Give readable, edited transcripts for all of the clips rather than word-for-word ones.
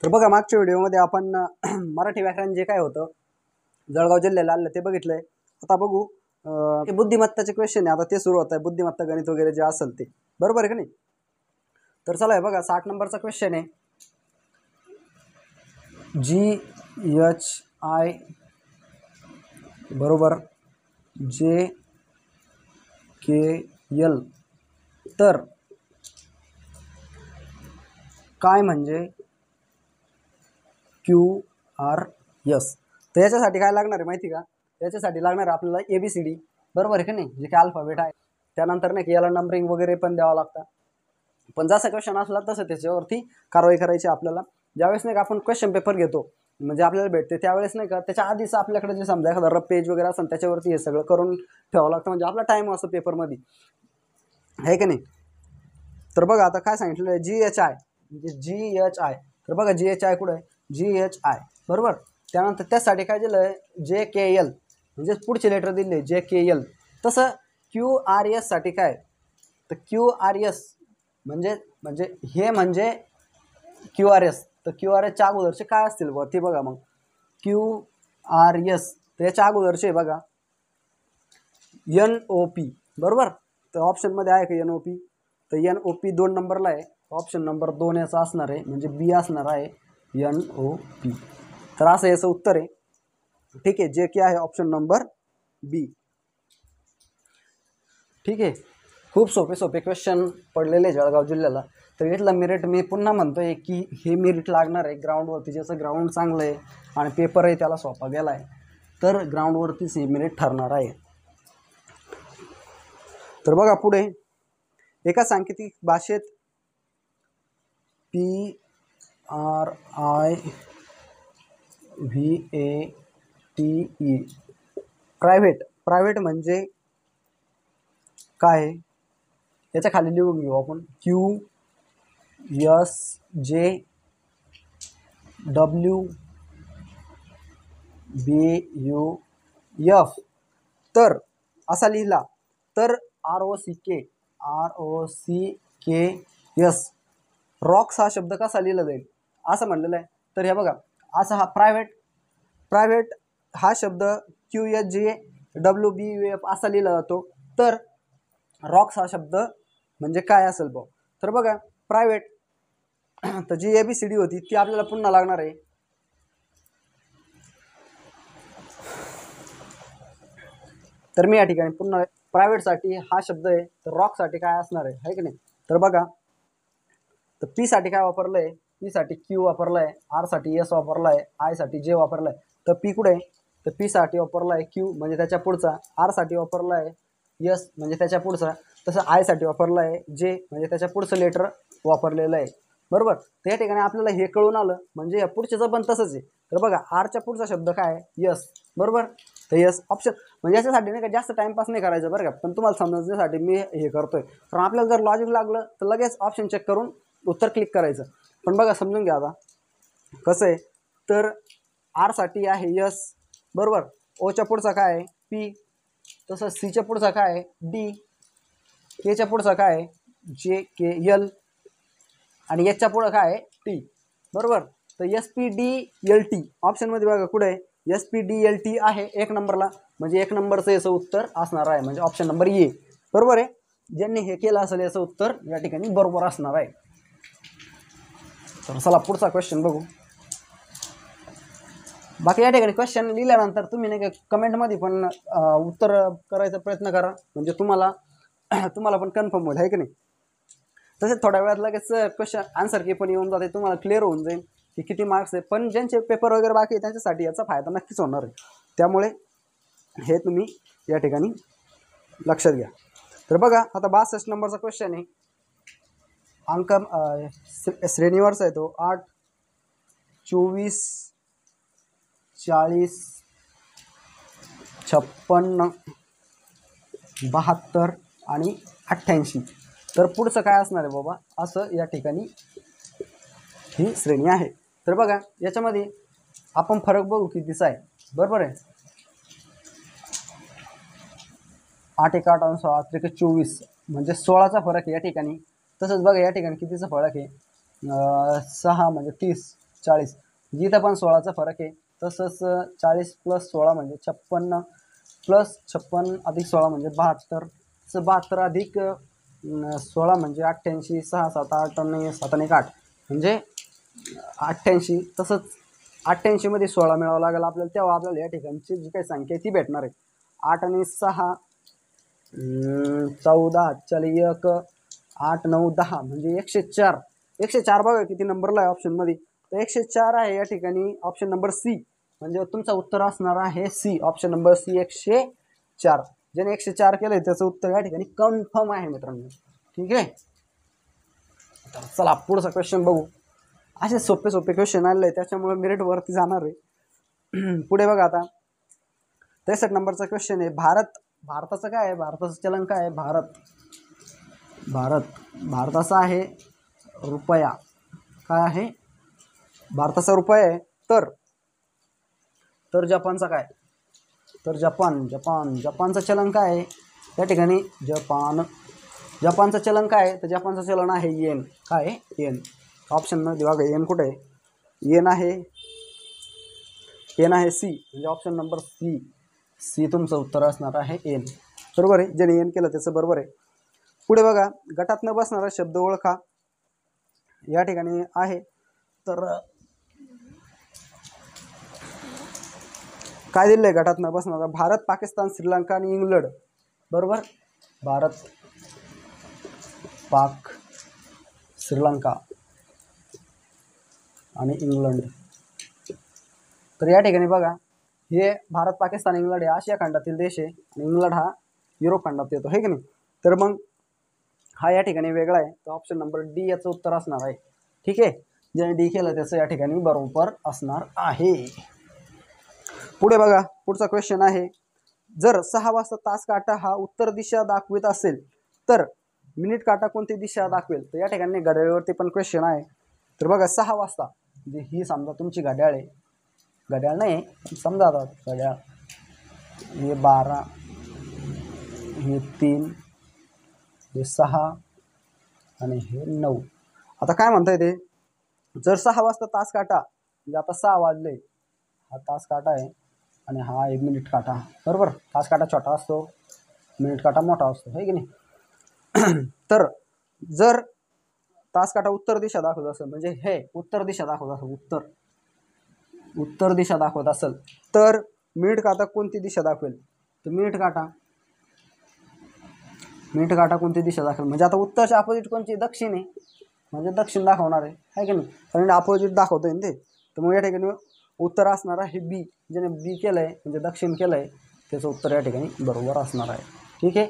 तर बघा मागच्या व्हिडिओमध्ये आपण मराठी व्याकरण जे काय होतं जळगाव जिल्ह्याला आलं ते बघितलंय। आता बघू बुद्धिमत्ताचे क्वेश्चन आहे, आता ते सुरू होत आहे, बुद्धिमत्ता गणित वगैरे जे असेल ते, बरोबर आहे का नाही। तर चला हे बघा 60 नंबरचा क्वेश्चन आहे, GHI बरोबर JKL तर काय म्हणजे QRS। तर याच्यासाठी काय लागणार आहे माहिती का, याच्यासाठी लागणार आहे आपल्याला ABCD, बरोबर आहे का नाही, जे काय अल्फाबेट आहे। त्यानंतर नाही की याला नंबरिंग वगैरे पण द्यावं लागतं, पण जसा क्वेश्चन असला तसं त्याच्यावरती कारवाई करायची आपल्याला। ज्यावेळेस नाही का आपण क्वेश्चन पेपर घेतो म्हणजे आपल्याला भेटते त्यावेळेस नाही का त्याच्या आधीच आपल्याकडे जे समजा एखादा रफ पेज वगैरे असेल त्याच्यावरती हे सगळं करून ठेवावं लागतं, म्हणजे आपला टाइम असतो पेपरमध्ये, आहे का नाही। तर बघा आता काय सांगितलं GHI म्हणजे GHI, तर बघा GHI कुठं आहे, GHI बरोबर। त्यानंतर त्यासाठी काय दिलं आहे JKL म्हणजे पुढचे लेटर दिले JKL। तसं QRS साठी काय, तर QRS म्हणजे हे म्हणजे QRS, तर QRS च्या अगोदरचे काय असतील वरती बघा मग QRS, तर याच्या अगोदरचे बघा NOP बरोबर। तर ऑप्शन मध्ये आहे का NOP, तर NOP 2 नंबरला आहे, ऑप्शन नंबर 2 याचा असणार आहे म्हणजे बी असणार आहे NOP। तर असं याचं उत्तर आहे, ठीक आहे, जे काय आहे ऑप्शन नंबर बी, ठीक आहे। खूप सोपे सोपे क्वेश्चन पडलेले जळगाव जिल्ह्याला। तर इथला मेरिट मी पुन्हा म्हणतोय की हे मेरिट लागणार आहे ग्राउंडवरती, ज्याचं ग्राउंड चांगलं आहे आणि पेपर आहे त्याला सोपा गेला आहे, तर ग्राउंडवरतीच हे मेरिट ठरणार आहे। तर बघा पुढे एका सांकेतिक भाषेत PRIVATE प्रायव्हेट म्हणजे काय, याच्या खाली लिहून घेऊ आपण QSJWBUF। तर असा लिहिला तर ROCKS रॉक्स हा शब्द कसा लिहिला जाईल असं म्हणलेलं आहे। तर हे बघा असा हा प्रायव्हेट हा शब्द QSJWBUF असा लिहिला जातो, तर रॉक्स हा शब्द म्हणजे काय असेल भाऊ, तर बघा प्रायव्हेट तर जी ABCD होती ती आपल्याला पुन्हा लागणार आहे। तर मी या ठिकाणी पुन्हा प्रायव्हेट साठी हा शब्द आहे, तर रॉक साठी काय असणार आहे की नाही। तर बघा तर P साठी काय वापरलंय, P साठी Q वापरलाय, R साठी S वापरलाय, I साठी J वापरलाय। तर P कुठे आहे, तर P साठी वापरलाय Q म्हणजे त्याच्या पुढचा, R साठी वापरलाय S म्हणजे त्याच्या पुढचा, तसं I साठी वापरलाय J म्हणजे त्याच्या पुढचं लेटर वापरलेलं आहे, बरोबर। तर या ठिकाणी आपल्याला हे कळून आलं म्हणजे या पुढच्याचं पण तसंच आहे। तर बघा R च्या पुढचा शब्द काय आहे S, बरोबर। तर यस ऑप्शन म्हणजे याच्यासाठी नाही का जास्त टाइमपास नाही करायचं बरं का, पण तुम्हाला समजण्यासाठी मी हे करतोय, कारण आपल्याला जर लॉजिक लागलं तर लगेच ऑप्शन चेक करून उत्तर क्लिक करायचं। पण बघा समजून घ्या आता कसं आहे, तर R साठी आहे S बरोबर, O च्या पुढचा काय आहे P, तसं C च्या पुढचा काय आहे D, K च्या पुढचा काय आहे JKL आणि याच्या पुढं काय आहे T, बरोबर। तर SPDLT ऑप्शन मध्ये बघा कुठे आहे SPDLT आहे 1 नंबरला, म्हणजे 1 नंबरचं याचं उत्तर असणार आहे म्हणजे ऑप्शन नंबर ए, बरोबर आहे। ज्यांनी हे केलं असेल याचं उत्तर या ठिकाणी बरोबर असणार आहे। तर चला पुढचा क्वेश्चन बघू। बाकी या ठिकाणी क्वेश्चन लिहिल्यानंतर तुम्ही नाही का कमेंटमध्ये पण उत्तर करायचा प्रयत्न करा, म्हणजे तुम्हाला पण कन्फर्म होईल, आहे की नाही। तसेच थोड्या वेळात लगेच क्वेश्चन आन्सर की पण येऊन जाते, तुम्हाला क्लिअर होऊन जाईल की किती मार्क्स आहे। पण ज्यांचे पेपर वगैरे बाकी आहे त्यांच्यासाठी याचा फायदा नक्कीच होणार आहे, त्यामुळे हे तुम्ही या ठिकाणी लक्षात घ्या। तर बघा आता 62 नंबरचा क्वेश्चन आहे, अंक श्रेणीवरचा आहे तो 8, 24, 40, 56, 72 आणि 88। तर पुढचं काय असणार आहे बाबा असं या ठिकाणी ही श्रेणी आहे। तर बघा याच्यामध्ये आपण फरक बघू कितीचा आहे, बरोबर आहे। 8 1 8 16 3 24 म्हणजे 16चा फरक आहे या ठिकाणी। तसंच बघा या ठिकाणी कितीचा फरक आहे 6 म्हणजे 30, 40. जिथं पण 16चा फरक आहे तसंच 40 + 16 म्हणजे 56 + 56 + 16 म्हणजे 72. 72 अधिक 16 म्हणजे 88. 6 7 8 9 7 1 8 म्हणजे 88. तसंच 88 मध्ये 16 मिळावं लागेल आपल्याला, तेव्हा आपल्याला या ठिकाणची जी काही संख्या आहे ती भेटणार आहे. 8 आणि 6 14 1 8 9 10 म्हणजे 104. 104 बघा किती नंबरला आहे ऑप्शनमध्ये, तर 104 आहे या ठिकाणी ऑप्शन नंबर सी. म्हणजे तुमचं उत्तर असणार आहे सी, ऑप्शन नंबर सी 104. ज्याने 104 केलंय त्याचं उत्तर या ठिकाणी कन्फर्म आहे मित्रांनो. ठीक आहे, चला पुढचा क्वेश्चन बघू. असे सोपे सोपे क्वेश्चन आले त्याच्यामुळे मेरिटवरती जाणार आहे. पुढे बघा आता 63 नंबरचा क्वेश्चन आहे. भारताचं काय आहे, भारताचं चलन काय आहे, भारताचा आहे रुपया. काय आहे, भारताचा रुपया आहे. तर जपानचा काय, तर जपानचं चलन काय आहे त्या ठिकाणी, जपानचं चलन काय आहे, तर जपानचं चलन आहे येन. काय आहे, येन. ऑप्शनमध्ये बघा येन कुठे आहे, येन आहे सी, म्हणजे ऑप्शन नंबर सी तुमचं उत्तर असणार आहे येन. बरोबर आहे, ज्याने येन केलं त्याचं बरोबर आहे. पुढे बघा गटात न बसणारा शब्द ओळखा या ठिकाणी आहे. तर काय दिलं आहे गटात न बसणारा, भारत, पाकिस्तान, श्रीलंका आणि इंग्लंड. बरोबर, भारत, पाक, श्रीलंका आणि इंग्लंड. तर या ठिकाणी बघा हे भारत, पाकिस्तान, इंग्लंड हे आशिया खंडातील देश आहे आणि इंग्लंड हा युरोप खंडात येतो, हे की नाही. तर मग हा या ठिकाणी वेगळा आहे, तर ऑप्शन नंबर डी याचं उत्तर असणार आहे. ठीक आहे, ज्याने डी केलं त्याचं या ठिकाणी बरोबर असणार आहे. पुढे बघा पुढचा क्वेश्चन आहे. जर 6 वाजता तास काटा हा उत्तर दिशा दाखवित असेल तर मिनिट काटा कोणती दिशा दाखवेल. तर या ठिकाणी घड्याळवरती पण क्वेश्चन आहे. तर बघा 6 वाजता म्हणजे ही समजा तुमची घड्याळ आहे, घड्याळ नाही समजा आता घड्याळ, हे 12, हे 3, हे 6 आणि हे 9. आता काय म्हणताय ते, जर 6 वाजता तास काटा म्हणजे आता 6 वाजले, हा तास काटा आहे आणि हा 1 मिनिट काटा. बरोबर, तास काटा छोटा असतो, मिनिट काटा मोठा असतो, है की नाही. तर जर तास काटा उत्तर दिशा दाखवत असेल, म्हणजे हे उत्तर दिशा दाखवत असेल, उत्तर दिशा दाखवत असेल तर मिनिट काटा कोणती दिशा दाखवेल. तर मिनिट काटा कोणती दिशा दाखवेल, म्हणजे आता उत्तरच्या अपोजिट कोणची, दक्षिण आहे, म्हणजे दक्षिण दाखवणार आहे की नाही, कारण अपोजिट दाखवतोय ते. तर मग या ठिकाणी उत्तर असणार आहे बी. ज्याने बी केलंय म्हणजे दक्षिण केलंय त्याचं उत्तर या ठिकाणी बरोबर असणार आहे. ठीक आहे,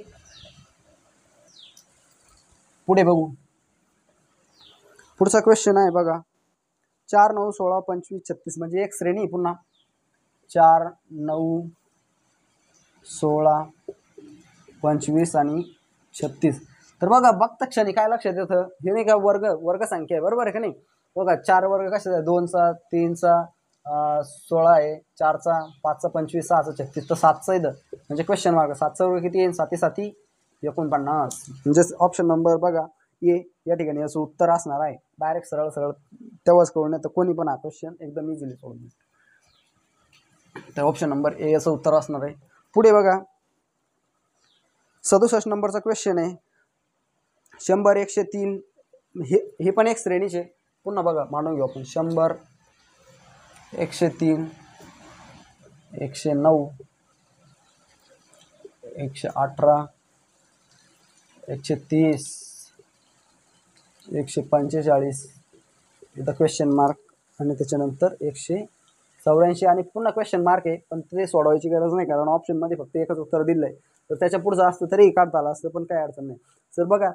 पुढे बघू. पुढचा क्वेश्चन आहे बघा 4 9 16 25 36 म्हणजे एक श्रेणी पुन्हा 4 9 16 25 आणि 36. तर बघा बघता क्षणी काय लक्षात येतं, हे नाही का वर्ग संख्या आहे. बरोबर आहे का नाही. बघा 4 वर्ग कशाचा आहे, 2चा 3चा 16 आहे, 4चा 5चा 25 6चा 36 तर 7चा इथं म्हणजे क्वेश्चन मार्क. 7चा वर्ग किती येईल, 7 7 49 म्हणजे ऑप्शन नंबर बघा ए या ठिकाणी याचं उत्तर असणार आहे. डायरेक्ट सरळ तेव्हाच कळून येतं, कोणी पण हा क्वेश्चन एकदम इझिली सोडून. तर ऑप्शन नंबर ए याचं उत्तर असणार आहे. पुढे बघा 67 नंबरचा क्वेश्चन आहे. 100 103 हे पण एक श्रेणीचे. पुन्हा बघा मांडून घेऊ आपण. 100 103 109 118 130 145 इथं क्वेश्चन मार्क आणि त्याच्यानंतर 184 आणि पुन्हा क्वेश्चन मार्क आहे, पण ते सोडवायची गरज नाही कारण ऑप्शनमध्ये फक्त एकच उत्तर दिलं आहे. तर त्याच्या पुढचं असतं तरी काढता आलं असतं, पण काही अडचण नाही. तर बघा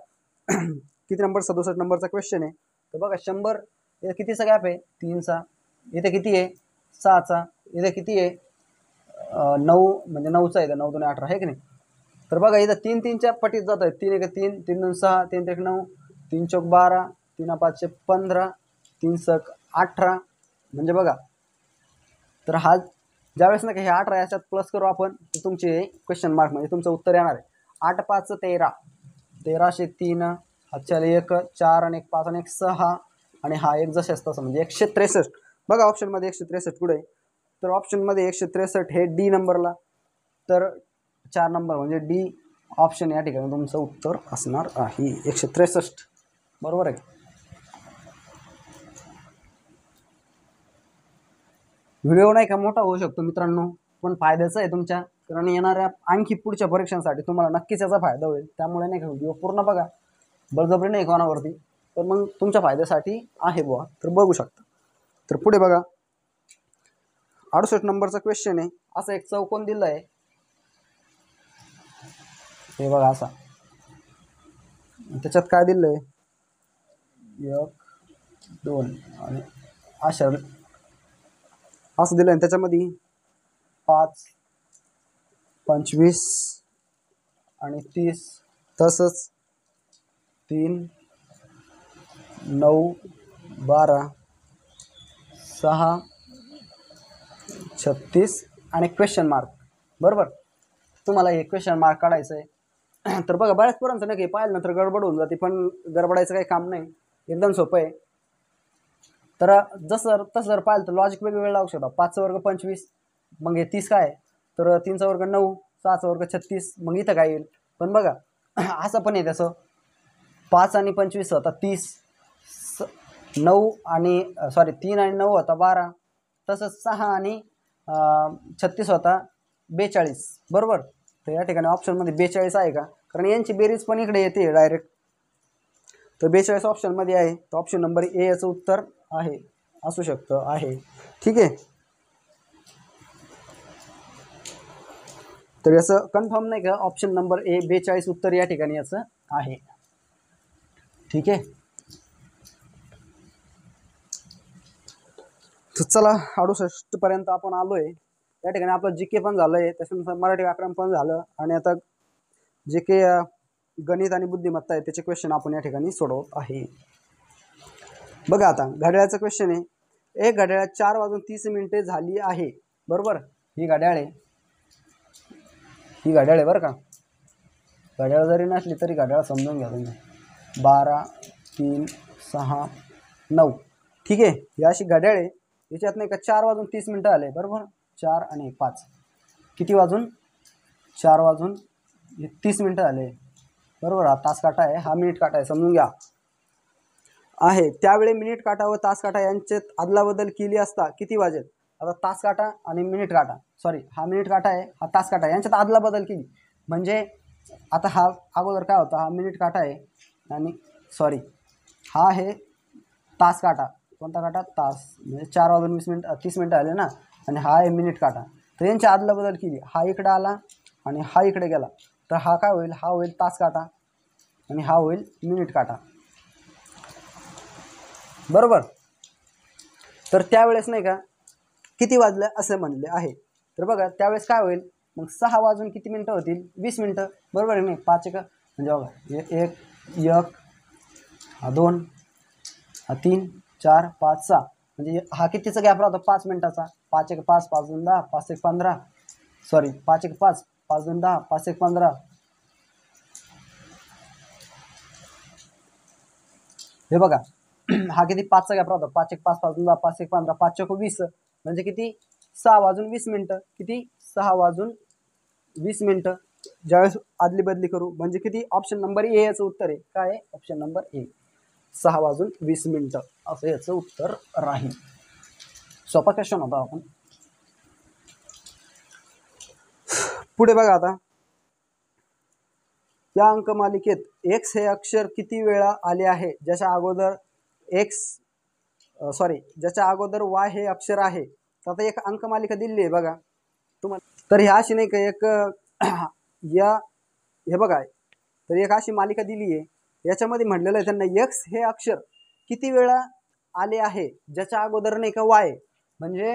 किती नंबर 67 नंबरचा क्वेश्चन आहे. तर बघा 100 इथे कितीचा गॅप आहे, 3चा. इथे किती आहे, 6चा. इथे किती आहे, 9 म्हणजे 9चा आहे, 9 2 18 आहे की नाही. तर बघा इथं 3 3च्या पटीत जात आहे. 3 1 3 3 2 6 3 1 9 3 4 12 3 5 15 3 6 18 म्हणजे बघा. तर हा ज्यावेळेस ना हे 18 याच्यात प्लस करू आपण तर तुमचे क्वेश्चन मार्क म्हणजे तुमचं उत्तर येणार आहे 8 5 13 1303 हा 1 4 आणि 1 5 आणि 1 6 आणि हा 1 जसे तसं म्हणजे 163. बघा ऑप्शनमध्ये 163 कुठे आहे, तर ऑप्शनमध्ये 163 हे डी नंबरला, तर 4 नंबर म्हणजे डी ऑप्शन या ठिकाणी तुमचं उत्तर असणार आहे 163. बरोबर आहे. व्हिडिओ नाही का मोठा होऊ शकतो मित्रांनो, पण फायद्याचा आहे तुमच्या, कारण येणाऱ्या आणखी पुढच्या परीक्षांसाठी तुम्हाला नक्कीच याचा फायदा होईल. त्यामुळे नाही का व्हिडिओ पूर्ण बघा, बळजबरी नाही कोणावरती, पण मग तुमच्या फायद्यासाठी आहे बुवा, तर बघू शकता. तर पुढे बघा 68 नंबरचा क्वेश्चन आहे. असा एक चौकोन दिला आहे, हे बघा असा, त्याच्यात काय दिलं आहे 1 2 आणि अशा असं दिलं आहे. त्याच्यामध्ये 5 25 आणि 30, तसंच 3 9 12 6 36 आणि क्वेश्चन मार्क. बरोबर, तुम्हाला हे क्वेश्चन मार्क काढायचं आहे. तर बघा बऱ्याच पोरांचं नाही पाहिलं नंतर गडबड होऊन जाते, पण गडबडायचं काही काम नाही, एकदम सोपं आहे. तर जसं तसं जर पाहिलं तर लॉजिक वेगवेगळं लावू शकता. 5चा वर्ग 25, मग हे 30 काय, तर 3चा वर्ग 9, 6चा वर्ग 36, मग इथं काय येईल. पण बघा असं पण आहे त्याचं, 5 आणि 25 होता 30, 9 आणि 3 आणि 9 होता 12, तसंच 6 आणि 36 होता 42. बरोबर, तर या ठिकाणी ऑप्शनमध्ये 42 आहे का, कारण यांची बेरीज पण इकडे येते डायरेक्ट. तर 42 ऑप्शनमध्ये आहे, तर ऑप्शन नंबर ए याचं उत्तर आहे, असू शकतं आहे. ठीक आहे, तर याचं कन्फर्म नाही का, ऑप्शन नंबर ए 42 उत्तर या ठिकाणी याचं आहे. ठीक आहे, तर चला 68 पर्यंत आपण आलोय. या ठिकाणी आपलं जीके पण झालंय, त्याच्यानंतर मराठी व्याकरण पण झालं, आणि आता जे के गणित आणि बुद्धिमत्ता आहे त्याचे क्वेश्चन आपण या ठिकाणी सोडवत आहे. बघा आता घड्याळाचा क्वेश्चन आहे. एक घड्याळ 4:30 झाली आहे. बरोबर, ही घड्याळ आहे, ही घड्याळ आहे बरं का. घड्याळ जरी नसली तरी घड्याळ समजून घ्या तुम्ही. 12 3 6 9. ठीक आहे, ही अशी घड्याळ आहे. याच्यात नाही का 4:30 आले. बरोबर, 4 आणि 5 किती वाजून 4:30 आले. बरोबर, हा तास काटा आहे, हा मिनिट काटा आहे, समजून घ्या आहे. त्यावेळी मिनिट काटा व तास काटा यांच्यात अदलाबदल केली असता किती वाजेल. आता तास काटा आणि मिनिट काटा, सॉरी हा मिनिट काटा आहे, हा तास काटा, यांच्यात अदलाबदल केली म्हणजे आता हा अगोदर काय होता, हा मिनिट काटा आहे, आणि सॉरी हा आहे तास काटा. कोणता काटा, तास, म्हणजे 4:30 आले ना, आणि हा आहे मिनिट काटा. तर यांची अदलाबदल केली, हा इकडे आला आणि हा इकडे गेला, तर हा काय होईल, हा होईल तास काटा आणि हा होईल मिनिट काटा. बरोबर, तर त्यावेळेस नाही का किती वाजलं असं म्हणले आहे. तर बघा त्यावेळेस काय होईल, मग 6 वाजून किती मिनटं होतील, 20 मिनटं. बरोबर आहे नाही, 5 एक म्हणजे बघा 1 हा 2 हा 3 4 5 6, म्हणजे हा कितीचा गॅप राहतो, 5 मिनटाचा. 5 एक 5, 5 2 10, 5 एक 15, सॉरी 5 एक 5, 5 2 10, 5 एक 15. हे बघा हा किती 5चा गॅप राहतो, 5 एक 5, 5 2 10, 5 एक 15, 5 चौक 20, म्हणजे किती 6 वाजून 20 मिनटं. किती 6 वाजून 20 मिनटं ज्यावेळेस आदली बदली करू, म्हणजे किती, ऑप्शन नंबर ए याचं उत्तर आहे. काय आहे, ऑप्शन नंबर ए, 6 वाजून 20 मिनटं असं याचं उत्तर राहील. सोपा क्वेश्चन होता. आपण पुढे बघा आता, या अंकमालिकेत एक्स हे अक्षर किती वेळा आले आहे, ज्याच्या अगोदर ज्याच्या अगोदर वाय हे अक्षर आहे. तर आता एक अंकमालिका दिली आहे बघा तुम्हाला, तर ह्या अशी नाही का एक या हे बघा, तर एक अशी मालिका दिली आहे, याच्यामध्ये म्हटलेलं आहे त्यांना एक्स हे अक्षर किती वेळा आले आहे, ज्याच्या अगोदर नाही का वाय, म्हणजे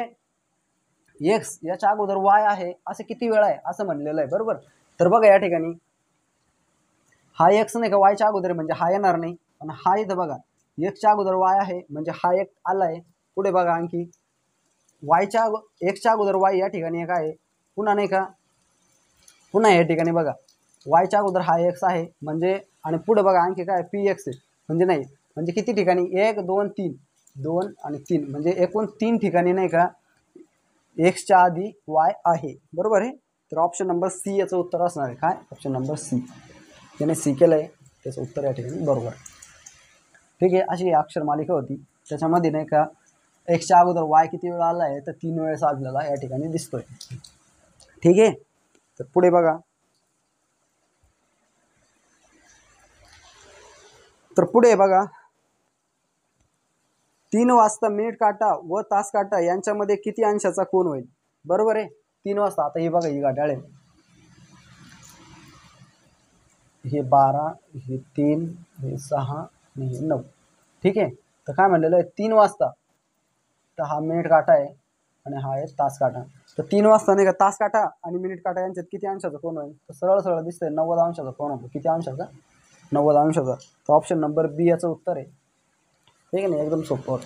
एक्स याच्या अगोदर वाय आहे असं किती वेळा आहे असं म्हणलेलं आहे. बरोबर, तर बघा या ठिकाणी हा एक्स नाही का वायच्या अगोदर, म्हणजे हा येणार नाही, पण हा इथं बघा एक्सच्या अगोदर वाय आहे, म्हणजे हा एक आलाय. पुढे बघा आणखी एक्सच्या अगोदर वाय या ठिकाणी एक आहे, पुन्हा नाही का पुन्हा या ठिकाणी बघा वायच्या अगोदर हा एक्स आहे, म्हणजे आणि पुढे बघा आणखी काय पी एक्स आहे, म्हणजे नाही, म्हणजे किती ठिकाणी 1 2 3 2 आणि 3 म्हणजे एकूण 3 ठिकाणी नाही का एक्सच्या आधी वाय आहे, बरोबर आहे. तर ऑप्शन नंबर सी याचं उत्तर असणार आहे. काय? Option number C. ज्याने सी केलं आहे त्याचं उत्तर या ठिकाणी बरोबर. ठीक आहे. अशी अक्षर मालिका होती, त्याच्यामध्ये नाही का एक्सच्या अगोदर वाय किती वेळा आला आहे तर 3 वेळेस आपल्याला या ठिकाणी दिसतोय. ठीक आहे. तर पुढे बघा, तर पुढे बघा 3 वाजता मिनिट काटा व तास काटा यांच्यामध्ये किती अंशाचा कोन होईल? बरोबर आहे. 3 वाजता, आता हे बघा ही घड्याळ आहे, हे 12, हे 3, हे 6 आणि हे 9. ठीक आहे. तर काय म्हणलेलं आहे 3 वाजता, तर हा मिनिट काटा आहे आणि हा आहे तास काटा. तर 3 वाजता नाही का तास काटा आणि मिनिट काटा यांच्यात किती अंशाचा कोन होईल? तर सरळ सरळ दिसतंय 90 अंशाचा कोन होतो. किती अंशाचा? 90 अंशाचा. तर ऑप्शन नंबर बी याचं उत्तर आहे. ठीक आहे ना, एकदम सोपं होतं.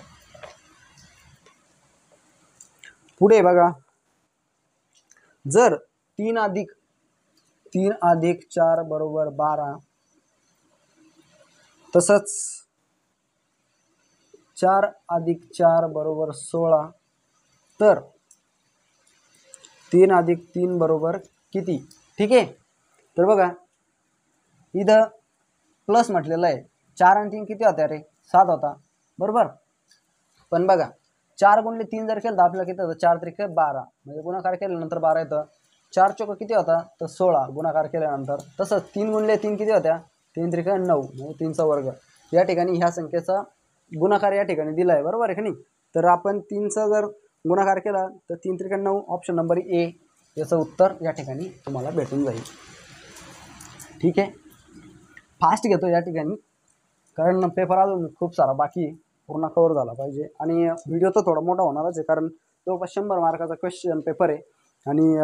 पुढे बघा, जर 3 अधिक 4 बरोबर 12, तसंच 4 अधिक 4 बरोबर 16, तर 3 अधिक 3 बरोबर किती? ठीक आहे. तर बघा इथं प्लस म्हटलेलं आहे, 4 आणि 3 किती होत्या रे? 7 होता, बरोबर. पण बघा 4 गुणिले 3 जर केलं तर आपल्याला किती होतं? 4 त्रिक 12, म्हणजे गुणाकार केल्यानंतर 12 येतं. 4 चौक किती होता? तर 16 गुणाकार केल्यानंतर. तसंच 3 गुणिले 3 किती होत्या? 3 त्रिक 9, म्हणजे 3चा वर्ग. या ठिकाणी ह्या संख्येचा गुणाकार या ठिकाणी दिला आहे, बरोबर आहे की नाही. तर आपण 3चा जर गुणाकार केला तर 3 त्रिक 9, ऑप्शन नंबर ए याचं उत्तर या ठिकाणी तुम्हाला भेटून जाईल. ठीक आहे. फास्ट घेतो या ठिकाणी, कारण पेपर अजून खूप सारा बाकी पूर्ण कवर झाला पाहिजे. आणि व्हिडिओ तर थोडा मोठा होणारच आहे, कारण जवळपास 100 मार्काचा क्वेश्चन पेपर आहे. आणि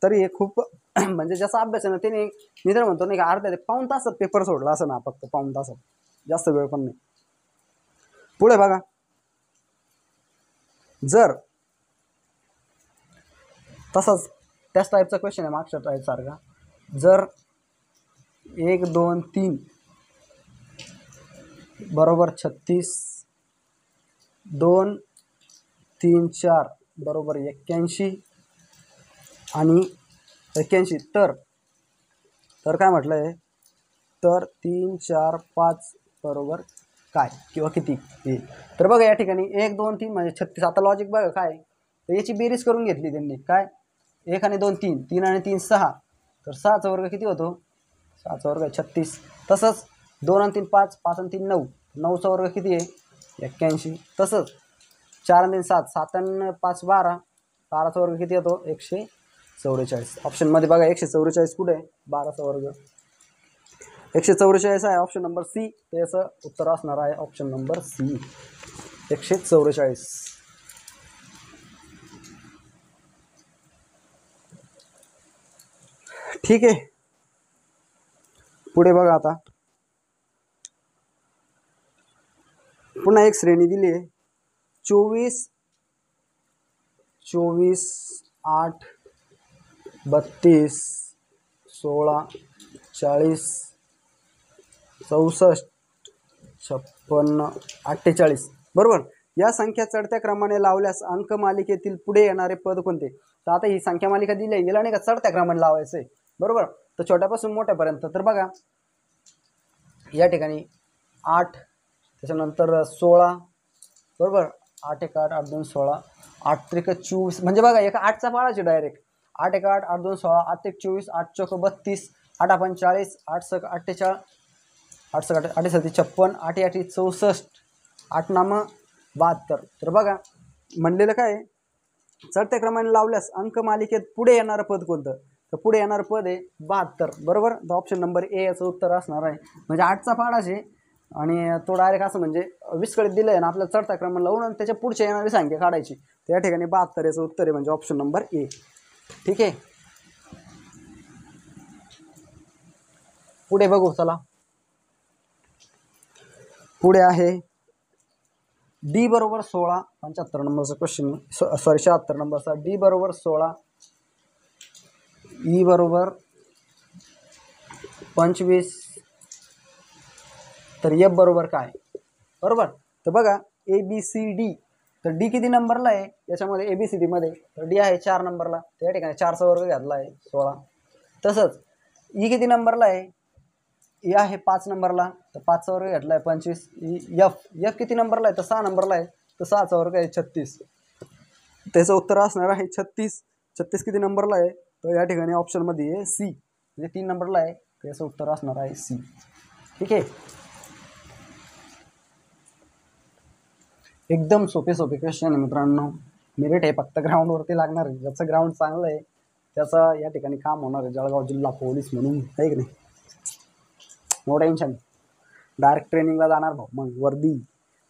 तरी हे खूप म्हणजे ज्याचा अभ्यास आहे ना त्याने, मी तर म्हणतो नाही का अर्ध्या ते पाऊण तासात पेपर सोडला असं ना, फक्त पाऊण तासात, जास्त वेळ पण नाही. पुढे बघा, जर तसाच त्याच टाईपचा क्वेश्चन आहे मागच्या टाईप सारखा, जर 1 2 3 बरोबर 36, 2 3 4 बरोबर 81 आणि 81, तर काय म्हटलं आहे, तर 3 4 5 बरोबर काय किंवा किती येईल? तर बघा या ठिकाणी 1 2 3 म्हणजे 36. आता लॉजिक बघा काय, तर याची बेरीज करून घेतली त्यांनी. काय 1 आणि 2 3, 3 आणि 3 6, तर 6चा वर्ग किती होतो? 6चा वर्ग 36. तसंच 2 आणि 3 5, 5 आणि 3 9, 9चा वर्ग किती आहे? 81. तसंच 4 आणि 3 7, 7 आणि 5 12, 12चा वर्ग किती येतो? 144. ऑप्शनमध्ये बघा 144 कुठे आहे? 12चा वर्ग 144 आहे, ऑप्शन नंबर सी. त्याचं उत्तर असणार आहे ऑप्शन नंबर सी, 144. ठीक आहे. पुढे बघा, आता पुन्हा एक श्रेणी दिली आहे, 24 8 32 16 40 64 56 48, बरोबर. या संख्या चढत्या क्रमाने लावल्यास अंकमालिकेतील पुढे येणारे पद कोणते? तर आता ही संख्या मालिका दिली आहे, गेला नाही का चढत्या क्रमाने लावायचं आहे, बरोबर. तर छोट्यापासून मोठ्यापर्यंत. तर बघा या ठिकाणी 8, त्याच्यानंतर 16, बरोबर. 8 1 8 8 2 16, 8 त्रिक 24, म्हणजे बघा एका 8चा पाडायचे डायरेक्ट. 8 1 8 8 2 16, 8 1 24, 8 चौक 32, 8 5 40, 8 6 48, 8 6 8 7 56, 8 8 64, 8 9 72. तर बघा म्हणलेलं काय, चढत्या क्रमाने लावल्यास अंकमालिकेत पुढे येणारं पद कोणतं? तर पुढे येणारं पद आहे 72, बरोबर. तर ऑप्शन नंबर ए याचं उत्तर असणार आहे. म्हणजे 8चा पाडाचे आणि तो डायरेक्ट असं म्हणजे विस्कळीत दिलं आहे ना, आपल्याला चढत्या क्रमाने लावून आणि त्याच्या पुढच्या येणारी संख्या काढायची. तर या ठिकाणी 72 याचं उत्तर आहे, म्हणजे ऑप्शन नंबर ए. ठीक आहे. पुढे बघू, चला पुढे आहे डी बरोबर 16, 75 नंबरचा क्वेश्चन, सॉरी 76 नंबरचा. डी बरोबर 16, ई बरोबर 25, तर एफ बरोबर काय? बरोबर. तर बघा ABCD, तर डी किती नंबरला आहे याच्यामध्ये ABCD मध्ये? तर डी आहे 4 नंबरला, त्या ठिकाणी 4चा वर्ग घातला आहे 16. तसंच ई किती नंबरला आहे? ई आहे 5 नंबरला, तर 5चा वर्ग घातला आहे 25. एफ किती नंबरला आहे? तर 6 नंबरला आहे, तर 6चा वर्ग आहे 36. त्याचं उत्तर असणार आहे 36. 36 किती नंबरला आहे? तर या ठिकाणी ऑप्शनमध्ये आहे सी, म्हणजे 3 नंबरला आहे, तर याचं उत्तर असणार आहे सी. ठीक आहे. एकदम सोपे क्वेश्चन आहे मित्रांनो. मेरिट आहे फक्त ग्राउंडवरती लागणार आहे. ज्याचं ग्राउंड चांगलं आहे त्याचा या ठिकाणी काम होणार आहे जळगाव जिल्हा पोलीस म्हणून, आहे की नाही? नो टेन्शन, डायरेक्ट ट्रेनिंगला जाणार भाऊ, मग वर्दी,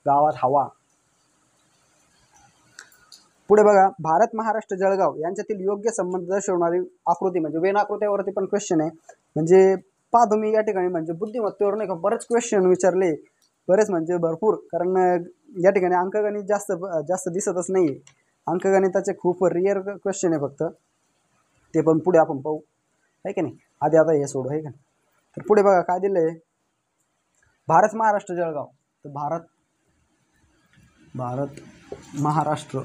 गावात हवा. पुढे बघा, भारत महाराष्ट्र जळगाव यांच्यातील योग्य संबंध दर्शवणारी आकृती, म्हणजे वेन आकृत्यावरती पण क्वेश्चन आहे. म्हणजे पहा तुम्ही या ठिकाणी, म्हणजे बुद्धिमत्तेवर नाही का बरेच क्वेश्चन विचारले, बरेच म्हणजे भरपूर. कारण या ठिकाणी अंकगणित जास्त दिसतच नाही, अंकगणिताचे खूप रिअर क्वेश्चन आहे फक्त, ते पण पुढे आपण पाहू, आहे की नाही? आधी आता हे सोडू, आहे का? तर पुढे बघा काय दिलं आहे, भारत महाराष्ट्र जळगाव. तर भारत महाराष्ट्र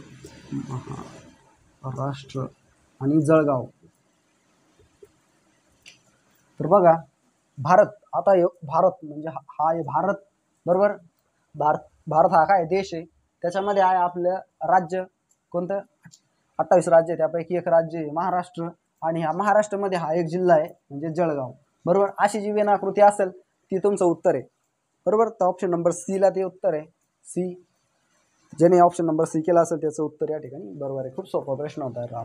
आणि जळगाव. तर बघा भारत, आता भारत म्हणजे हा आहे भारत, बरोबर? भारत हा काय देश आहे, त्याच्यामध्ये आहे आपलं राज्य कोणतं? 28 राज्य आहे, त्यापैकी एक राज्य आहे महाराष्ट्र, आणि ह्या महाराष्ट्रामध्ये हा एक जिल्हा आहे म्हणजे जळगाव, बरोबर? अशी जी वेनाकृती असेल ती तुमचं उत्तर आहे, बरोबर? तर ऑप्शन नंबर सी ला ते उत्तर आहे, सी. ज्याने ऑप्शन नंबर सी केला असेल त्याचं उत्तर या ठिकाणी बरोबर आहे. खूप सोपा प्रश्न होता यार,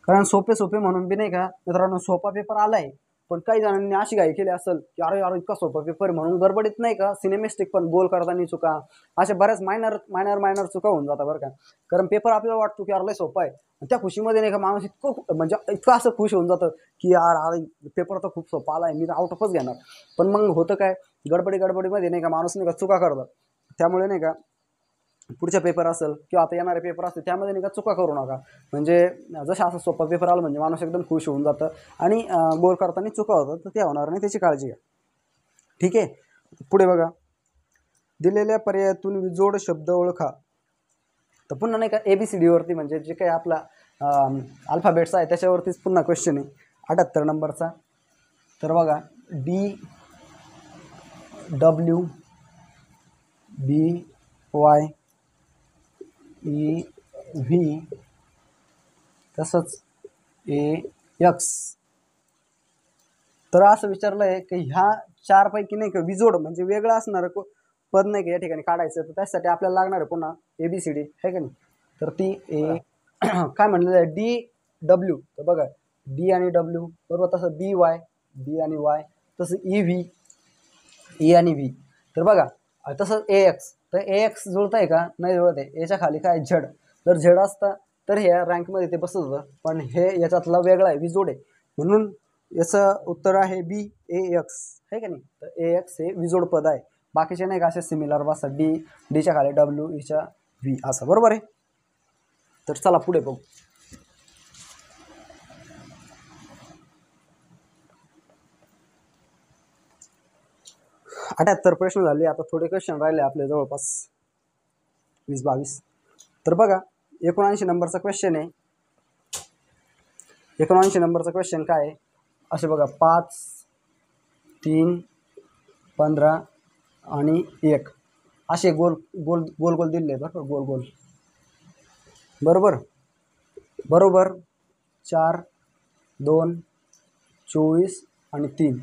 कारण सोपे म्हणून बी नाही का मित्रांनो, सोपा पेपर आलाय, पण काही जणांनी अशी घाई केली असेल की अरे यार इतका सोपा पेपर म्हणून गडबडीत नाही का सिनेमॅस्टिक पण गोल करताना चुका, अशा बऱ्याच मायनर चुका होऊन जातात बरं का. कारण पेपर आपल्याला वाटतो की यार लय सोपा आहे, त्या खुशीमध्ये नाही का माणूस इतकं असं खुश होऊन जातं की यार अरे पेपर तर खूप सोपा आलाय, मी तर आउट ऑफच घेणार. पण मग होतं काय, गडबडीमध्ये नाही का माणूस नाही का चुका करतात. त्यामुळे नाही का पुढचा पेपर असेल किंवा आता येणारे पेपर असतील त्यामध्ये नाही का चुका करू नका. म्हणजे जसं असं सोपा पेपर आला म्हणजे माणूस एकदम खुश होऊन जातं, आणि गोल करताना चुका होतात, तर ते होणार नाही, त्याची काळजी घ्या. ठीक आहे. पुढे बघा, दिलेल्या पर्यायातून विजोड शब्द ओळखा. तर पुन्हा नाही का ABCD वरती, म्हणजे जे काही आपला अल्फाबेट्स आहे त्याच्यावरतीच पुन्हा क्वेश्चन आहे 78 नंबरचा. तर बघा DWBY EV तसंच AX. तर असं विचारलं आहे की ह्या 4 पैकी नाही का विजोड म्हणजे वेगळं असणार पद नाही का या ठिकाणी काढायचं, तर त्यासाठी आपल्याला लागणार आहे पुन्हा ABCD, आहे का नाही? तर ती काय म्हणलेलं आहे DW. तर बघा D आणि W बरोबर, तसं BY, B आणि Y, तसं EV, E आणि V. तर बघा तसंच AX, तर AX जुळत आहे का? नाही जुळत आहे. याच्या खाली काय झड, जर झड असता तर ह्या रँकमध्ये ते बसत होतं, पण हे याच्यातला वेगळा आहे, विजोड आहे, म्हणून याचं उत्तर आहे BAX, आहे का नाही? तर AX हे विजोड पद आहे, बाकीचे नाही का असे सिमिलर बसतात, डीच्या खाली W, ईच्या V असं, बरोबर आहे? तर चला पुढे बघू. अठ्याहत्तर प्रश्न झाले, आता थोडे क्वेश्चन राहिले आपले जवळपास 20-22. तर बघा 79 नंबरचा क्वेश्चन आहे. 79 नंबरचा क्वेश्चन काय आहे असे बघा, 5, 3, 15 आणि 1 असे गोल दिले, बरोबर? बरोबर 4, 2, 24 आणि 3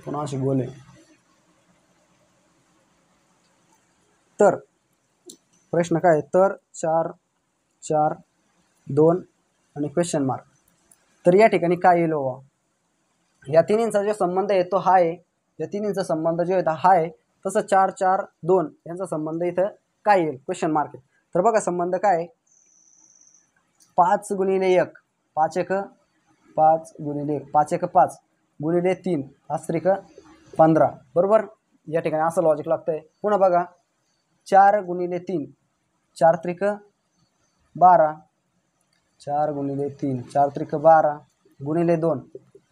पुन्हा असे गोल आहे. तर प्रश्न काय आहे, तर 4, 4, 2 आणि क्वेश्चन मार्क. तर या ठिकाणी काय येईल हो, या तिन्हींचा जो संबंध आहे तो हा आहे, या तिन्हींचा संबंध जो आहे हा आहे, तसं 4, 4, 2 यांचा संबंध इथं काय येईल, क्वेश्चन मार्क आहे. तर बघा संबंध काय आहे, 5 गुणिले 1, 5 1 5 गुणिले 1, 5 1 5 गुणिले 3, 5 3 15, बरोबर? या ठिकाणी असं लॉजिक लागतंय. पुन्हा बघा 4 गुणिले 3, 4 3 12, 4 गुणिले 3, 4 3 12 गुणिले 2,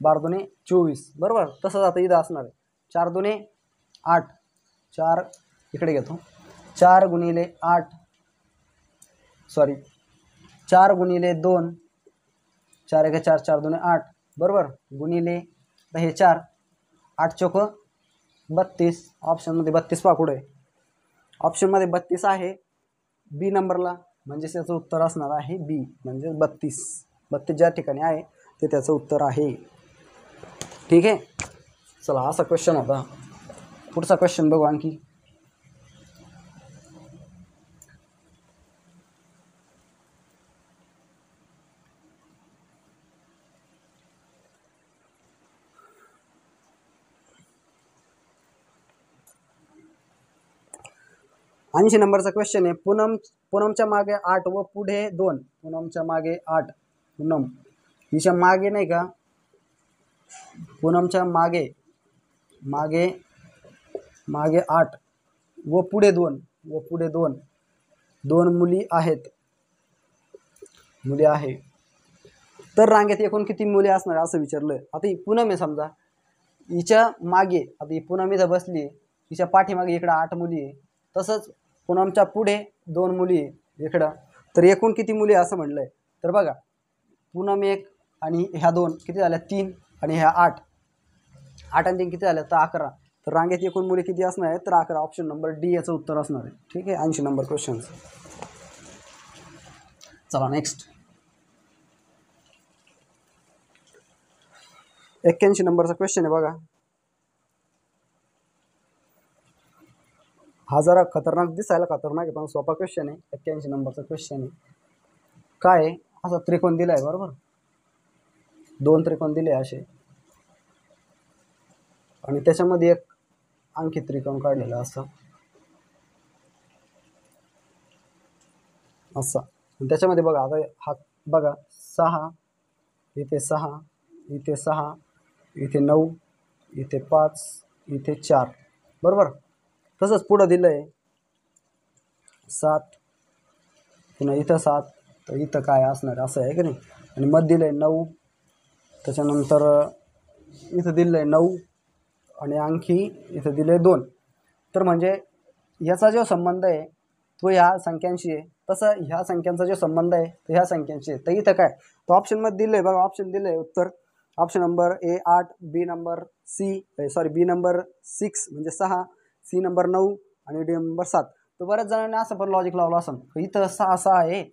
12 2 24, बरोबर? तसंच आता इथं असणार आहे 4 2 8 4 इकडे घेतो 4 गुणिले 8 सॉरी 4 गुणिले 2 4 1 4 4 2 8 बरोबर गुणिले हे 4 8 चौक 32 ऑप्शनमध्ये 32 पहा कुठे ऑप्शनमध्ये 32 आहे बी नंबरला म्हणजे त्याचं उत्तर असणार आहे बी म्हणजे 32 ज्या ठिकाणी आहे ते त्याचं उत्तर आहे ठीक आहे। चला असा क्वेश्चन होता पुढचा क्वेश्चन बघू आणखी। 80 नंबरचा क्वेश्चन आहे पूनमच्या मागे 8 व पुढे 2 पूनमच्या मागे 8 पूनम हिच्या मागे नाही का पूनमच्या मागे 8 व पुढे 2 दोन मुली आहेत आहे तर रांगेत एकूण किती मुले असणार असं विचारलं। आता ही पूनम आहे समजा हिच्या मागे आता ही पूनम इथं बसली हिच्या पाठीमागे इकडे 8 मुली आहे तसंच पूनमच्या पुढे 2 मुली आहे इकडं तर एकूण किती मुली असं म्हटलंय। तर बघा पूनम 1 आणि ह्या 2 किती झाल्या 3 आणि ह्या 8 आणि 3 किती झाल्या तर 11 तर रांगेत एकूण मुली किती असणार आहे तर 11 ऑप्शन नंबर डी याचं उत्तर असणार आहे ठीक आहे 80 नंबर क्वेश्चन। चला नेक्स्ट 81 नंबरचा क्वेश्चन आहे बघा हा जरा खतरनाक दिसायला खतरनाक आहे पण सोपा क्वेश्चन आहे 81 नंबरचा क्वेश्चन आहे काय आहे असा त्रिकोण दिला आहे बरोबर 2 त्रिकोण दिले असे आणि त्याच्यामध्ये एक आणखी त्रिकोण काढलेला असं त्याच्यामध्ये बघा आता हा बघा 6 इथे 6 इथे 6 इथे 9 इथे 5 इथे 4 बरोबर तसंच पुढं दिलं आहे 7 पुन्हा इथं 7 तर इथं काय असणार असं आहे की नाही आणि मध्ये दिलं आहे 9 त्याच्यानंतर इथं दिलं आहे 9 आणि आणखी इथं दिलं आहे 2 तर म्हणजे ह्याचा जो संबंध आहे तो ह्या संख्यांशी आहे तसं ह्या संख्यांचा जो संबंध आहे तो ह्या संख्यांशी आहे तर इथं काय तो ऑप्शनमध्ये दिलं आहे बघा ऑप्शन दिलं आहे उत्तर option number A 8 B number B number 6 म्हणजे 6 सी नंबर 9 आणि डी नंबर 7 तर बऱ्याच जणांनी असं पण लॉजिक लावलं असं इथं 6 आहे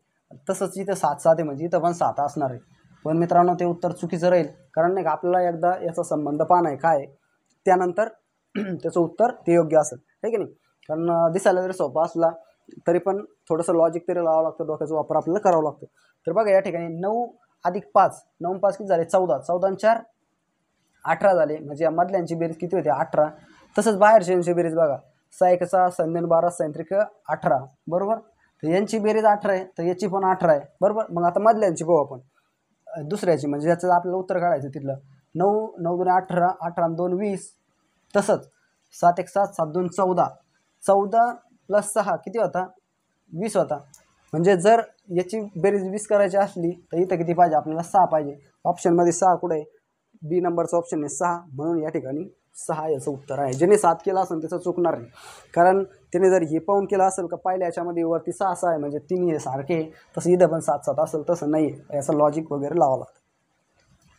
तसंच इथं 7 आहे म्हणजे इथं पण 7 असणार आहे पण मित्रांनो ते उत्तर चुकीचं राहील कारण नाही का आपल्याला एकदा याचा संबंध पाहणं आहे काय त्यानंतर त्याचं उत्तर ते योग्य असेल आहे की नाही कारण दिसायला जरी सोपा असला तरी पण थोडंसं लॉजिक तरी लावावं लागतं डोक्याचा वापर आपल्याला करावा लागतो। तर बघा या ठिकाणी 9 अधिक 5 9 5 किती झाले 14 14 आणि 4 18 झाले म्हणजे या मधल्यांची बेरीज किती होते 18 तसंच बाहेरच्यांची बेरीज बघा 6 1 6 6 12 6 18 बरोबर तर यांची बेरीज 18 आहे तर याची पण 18 आहे बरोबर मग आता मधल्यांची पाहू आपण दुसऱ्याची म्हणजे याचं आपल्याला उत्तर काढायचं तिथलं 9 9 2 18 18 आणि 2 20 तसंच 7 1 7 7 2 14 14 प्लस 6 किती होता 20 होता म्हणजे जर याची बेरीज 20 करायची असली तर इथं किती पाहिजे आपल्याला 6 पाहिजे ऑप्शनमध्ये 6 कुठे आहे बी नंबरचं ऑप्शन आहे 6 म्हणून या ठिकाणी 6 याचं उत्तर आहे। ज्याने 7 केलं असेल त्याचं चुकणार नाही कारण त्याने जर हे पाहून केलं असेल का पहिल्या याच्यामध्ये वरती 6 6 आहे म्हणजे 3 हे सारखे तसं इथं पण 7 7 असेल तसं नाही आहे याचं लॉजिक वगैरे लावावं लागतं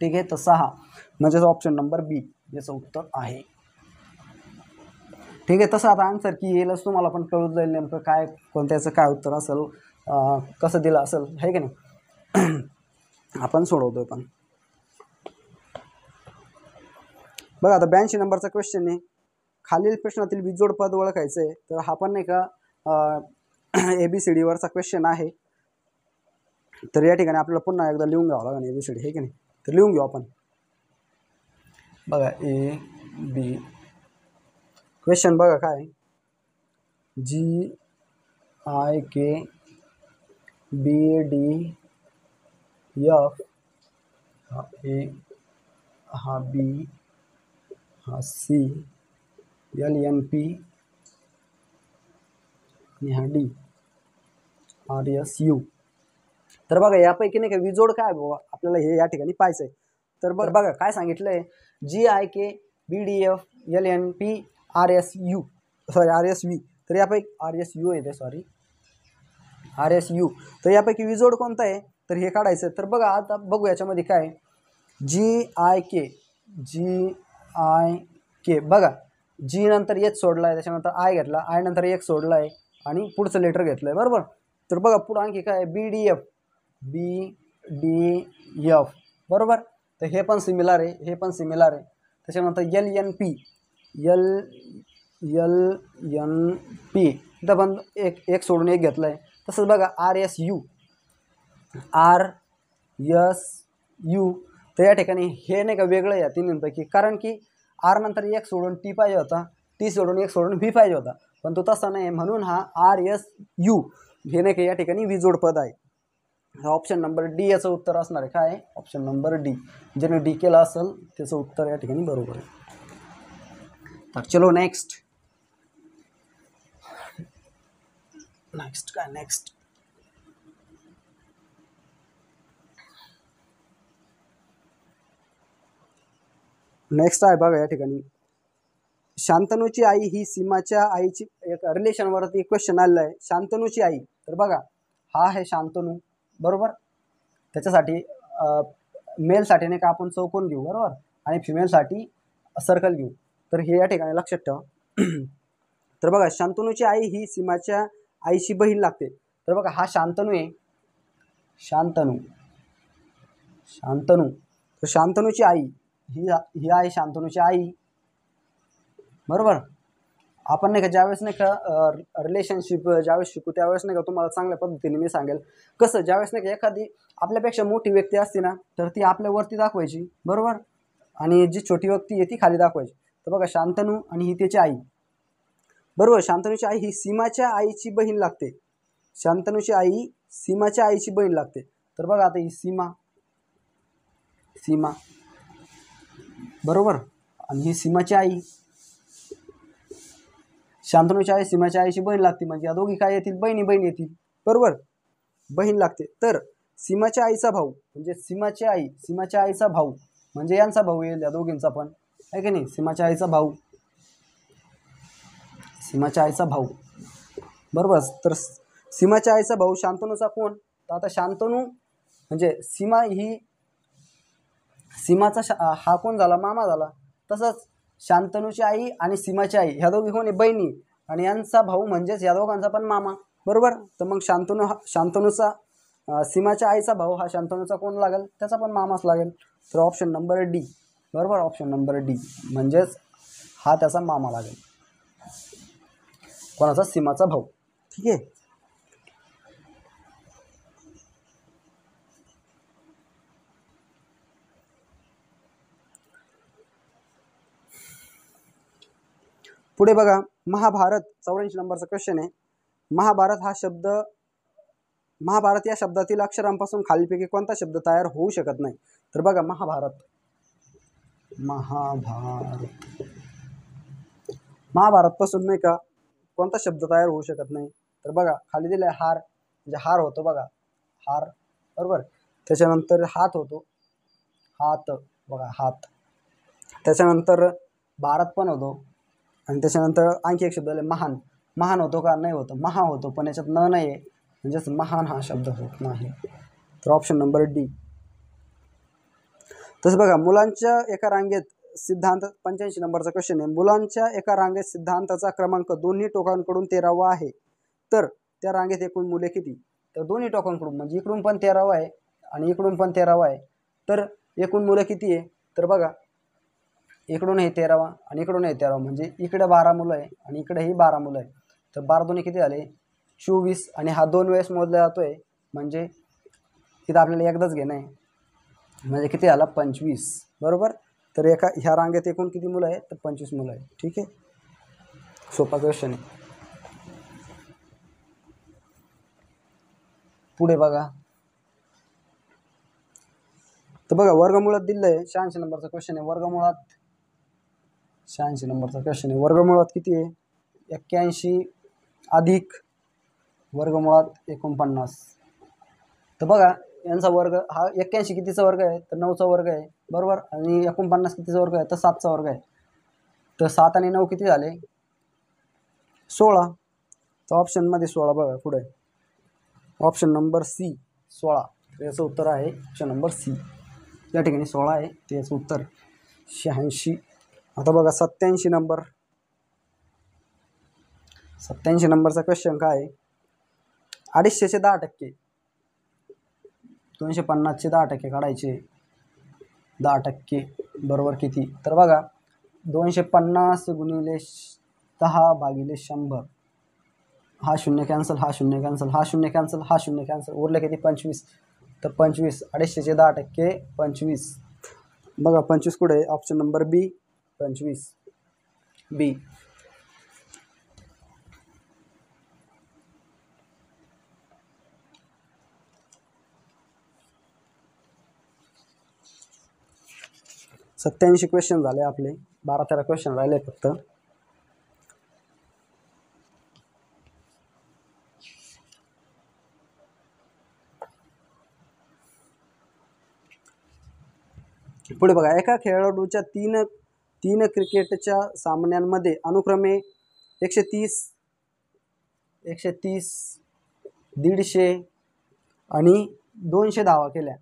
ठीक आहे तर 6 म्हणजे ऑप्शन नंबर बी याचं उत्तर आहे ठीक आहे। तसं आता आन्सर की येईलच तुम्हाला पण कळून जाईल नेमकं काय कोणत्याचं काय उत्तर असेल कसं दिलं असेल आहे की नाही आपण सोडवतोय पण बघा आता 82 नंबरचा क्वेश्चन आहे खालील प्रश्नातील बिजोड पद ओळखायचं आहे तर हा पण नाही का ABCD वरचा क्वेश्चन आहे तर या ठिकाणी आपल्याला पुन्हा एकदा लिहून घ्यावं लागेल ABCD आहे की नाही तर लिहून घेऊ आपण बघा AB क्वेश्चन बघा काय GIK BD F हा A हा B हा C LNP आणि हा D RSU तर बघा यापैकी नाही का विजोड काय बाबा आपल्याला हे या ठिकाणी पाहायचं आहे तर बघा काय सांगितलंय GIK BDF LNP RSU sorry RSV, तर यापैकी RSU येते सॉरी RSU, तर यापैकी विजोड कोणता आहे तर हे काढायचं. तर बघा आता बघू याच्यामध्ये काय GIK बघा G नंतर H सोडला आहे, त्याच्यानंतर I घेतला, I नंतर एक सोडला आहे आणि पुढचं लेटर घेतलं आहे बरोबर. तर बघा पुढं आणखी काय BDF बरोबर, तर हे पण सिमिलर आहे, हे पण सिमिलर आहे. त्याच्यानंतर LNP इथं पण एक सोडून एक घेतलं आहे. तसंच बघा RSU तर या ठिकाणी हे नाही का वेगळं या तिन्हींपैकी, कारण की R नंतर एक सोडून T पाहिजे होता, T सोडून एक सोडून V पाहिजे होता, पण तो तसा नाही, म्हणून हा RSU हे नाही का या ठिकाणी विजोड पद आहे. ऑप्शन नंबर डी याचं उत्तर असणार आहे. काय ऑप्शन नंबर डी, ज्याने डी केला असेल त्याचं उत्तर या ठिकाणी बरोबर आहे. तर चलो नेक्स्ट काय नेक्स्ट आहे बघा या ठिकाणी शांतनूची आई ही सीमाच्या आईची एक रिलेशनवरती क्वेश्चन आलेला आहे. शांतनूची आई, तर बघा हा आहे शांतनू बरोबर, त्याच्यासाठी मेलसाठी नाही का आपण चौकोन घेऊ बरोबर, आणि फिमेलसाठी सर्कल घेऊ. तर हे या ठिकाणी लक्षात ठेवा. तर बघा शांतनूची आई ही सीमाच्या आईची बहीण लागते. तर बघा हा शांतनू आहे, शांतनू तर शांतनूची आई ही आहे शांतनूची आई बरोबर. आपण नाही का ज्यावेळेस नाही का रिलेशनशिप ज्यावेळेस शिकू त्यावेळेस नाही का तुम्हाला चांगल्या पद्धतीने मी सांगेल कसं, ज्यावेळेस नाही का एखादी आपल्यापेक्षा मोठी व्यक्ती असते ना तर ती आपल्यावरती दाखवायची बरोबर, आणि जी छोटी व्यक्ती आहे ती खाली दाखवायची. तर बघा शांतनू आणि ही त्याची आई बरोबर, शांतनूची आई ही सीमाच्या आईची बहीण लागते. शांतनूची आई सीमाच्या आईची बहीण लागते. तर बघा आता ही सीमा बरोबर, आणि ही सीमाची आई, शांतनूची आई सीमाच्या आईची बहीण लागते, म्हणजे या दोघी काय येतील बहीण येतील बरोबर, बहीण लागते. तर सीमाच्या आईचा भाऊ म्हणजे सीमाच्या आईचा भाऊ म्हणजे यांचा भाऊ येईल या दोघींचा पण आहे की नाही, सीमाच्या आईचा भाऊ बरोबर. तर सीमाच्या आईचा भाऊ शांतनूचा कोण, तर आता शांतनू म्हणजे सीमाचा हा कोण झाला, मामा झाला. तसंच शांतनूची आई आणि सीमाची आई ह्या दोघी कोण आहे बहिणी, आणि यांचा भाऊ म्हणजेच या दोघांचा पण मामा बरोबर. तर मग शांतनूचा सीमाच्या आईचा भाऊ हा शांतनूचा कोण लागेल, त्याचा पण मामाच लागेल. तर ऑप्शन नंबर डी बरोबर, ऑप्शन नंबर डी म्हणजेच हा त्याचा मामा लागेल, कोणाचा, सीमाचा भाऊ. ठीक आहे. पुढे बघा महाभारत 84 नंबरचा क्वेश्चन आहे. महाभारत या शब्दातील अक्षरांपासून खालीलपैकी कोणता शब्द तयार होऊ शकत नाही. तर बघा महाभारत पासून नाही का कोणता शब्द तयार होऊ शकत नाही. तर बघा खाली दिलाय हार, म्हणजे हार होतो बघा, हार बरोबर. त्याच्यानंतर हात होतो, बघा हात. त्याच्यानंतर भारत पण होतो, आणि त्याच्यानंतर आणखी एक शब्द आले महान होतो का, नाही होतो, महा होतो, पण याच्यात न नाही आहे, म्हणजेच महान हा शब्द होत नाही. तर ऑप्शन नंबर डी. तसं बघा मुलांच्या एका रांगेत सिद्धांत 85 नंबरचा क्वेश्चन आहे. मुलांच्या एका रांगेत सिद्धांताचा क्रमांक दोन्ही टोकांकडून 13वा आहे, तर त्या रांगेत एकूण मुले किती. तर दोन्ही टोकांकडून म्हणजे इकडून पण 13वा आहे आणि इकडून पण 13वा आहे, तर एकूण मुलं किती आहे. तर बघा इकडून हे 13वा आणि इकडून हे 13वा, म्हणजे इकडे 12 मुलं आहे आणि इकडेही 12 मुलं आहे. तर 12 दोन्ही किती झाले 24, आणि हा 2 वेळेस मोजला जातोय, म्हणजे तिथं आपल्याला एकदाच घेणं आहे, म्हणजे किती झाला 25 बरोबर. तर ह्या रांगेत एकूण किती मुलं आहे, तर 25 मुलं आहे. ठीक आहे, सोपा क्वेश्चन आहे. पुढे बघा, तर बघा वर्गमुळात दिलं आहे 86 नंबरचा क्वेश्चन आहे. वर्गमुळात किती आहे 81 अधिक वर्गमुळात 49. तर बघा यांचा वर्ग हा 81 कितीचा वर्ग आहे, तर 9चा वर्ग आहे बरोबर, आणि 49 कितीचा वर्ग आहे, तर 7चा वर्ग आहे. तर 7 आणि 9 किती झाले? 16. तर ऑप्शनमध्ये 16 बघा पुढे, ऑप्शन नंबर सी 16. याचं उत्तर आहे ऑप्शन नंबर सी. या ठिकाणी 16 आहे, त्याचं उत्तर 86. आता बघा 87 नंबर. 87 नंबरचा क्वेश्चन काय आहे? 250चे 10%, 250चे 10% काढायचे. 10% बरोबर किती? तर बघा 250 गुणिले 10 भागिले 100. हा शून्य कॅन्सल, हा शून्य कॅन्सल, हा शून्य कॅन्सल, हा शून्य कॅन्सल, उरले किती? 25. तर 25, 250चे 10% 25. बघा 25 कुठे? ऑप्शन नंबर बी 25 बी. सत्याऐंशी क्वेश्चन झाले आपले, 12-13 क्वेश्चन राहिले फक्त. पुढे बघा, एका खेळाडूच्या तीन क्रिकेटच्या सामन्यांमध्ये अनुक्रमे 130, 150, 150 आणि 200 धावा केल्या.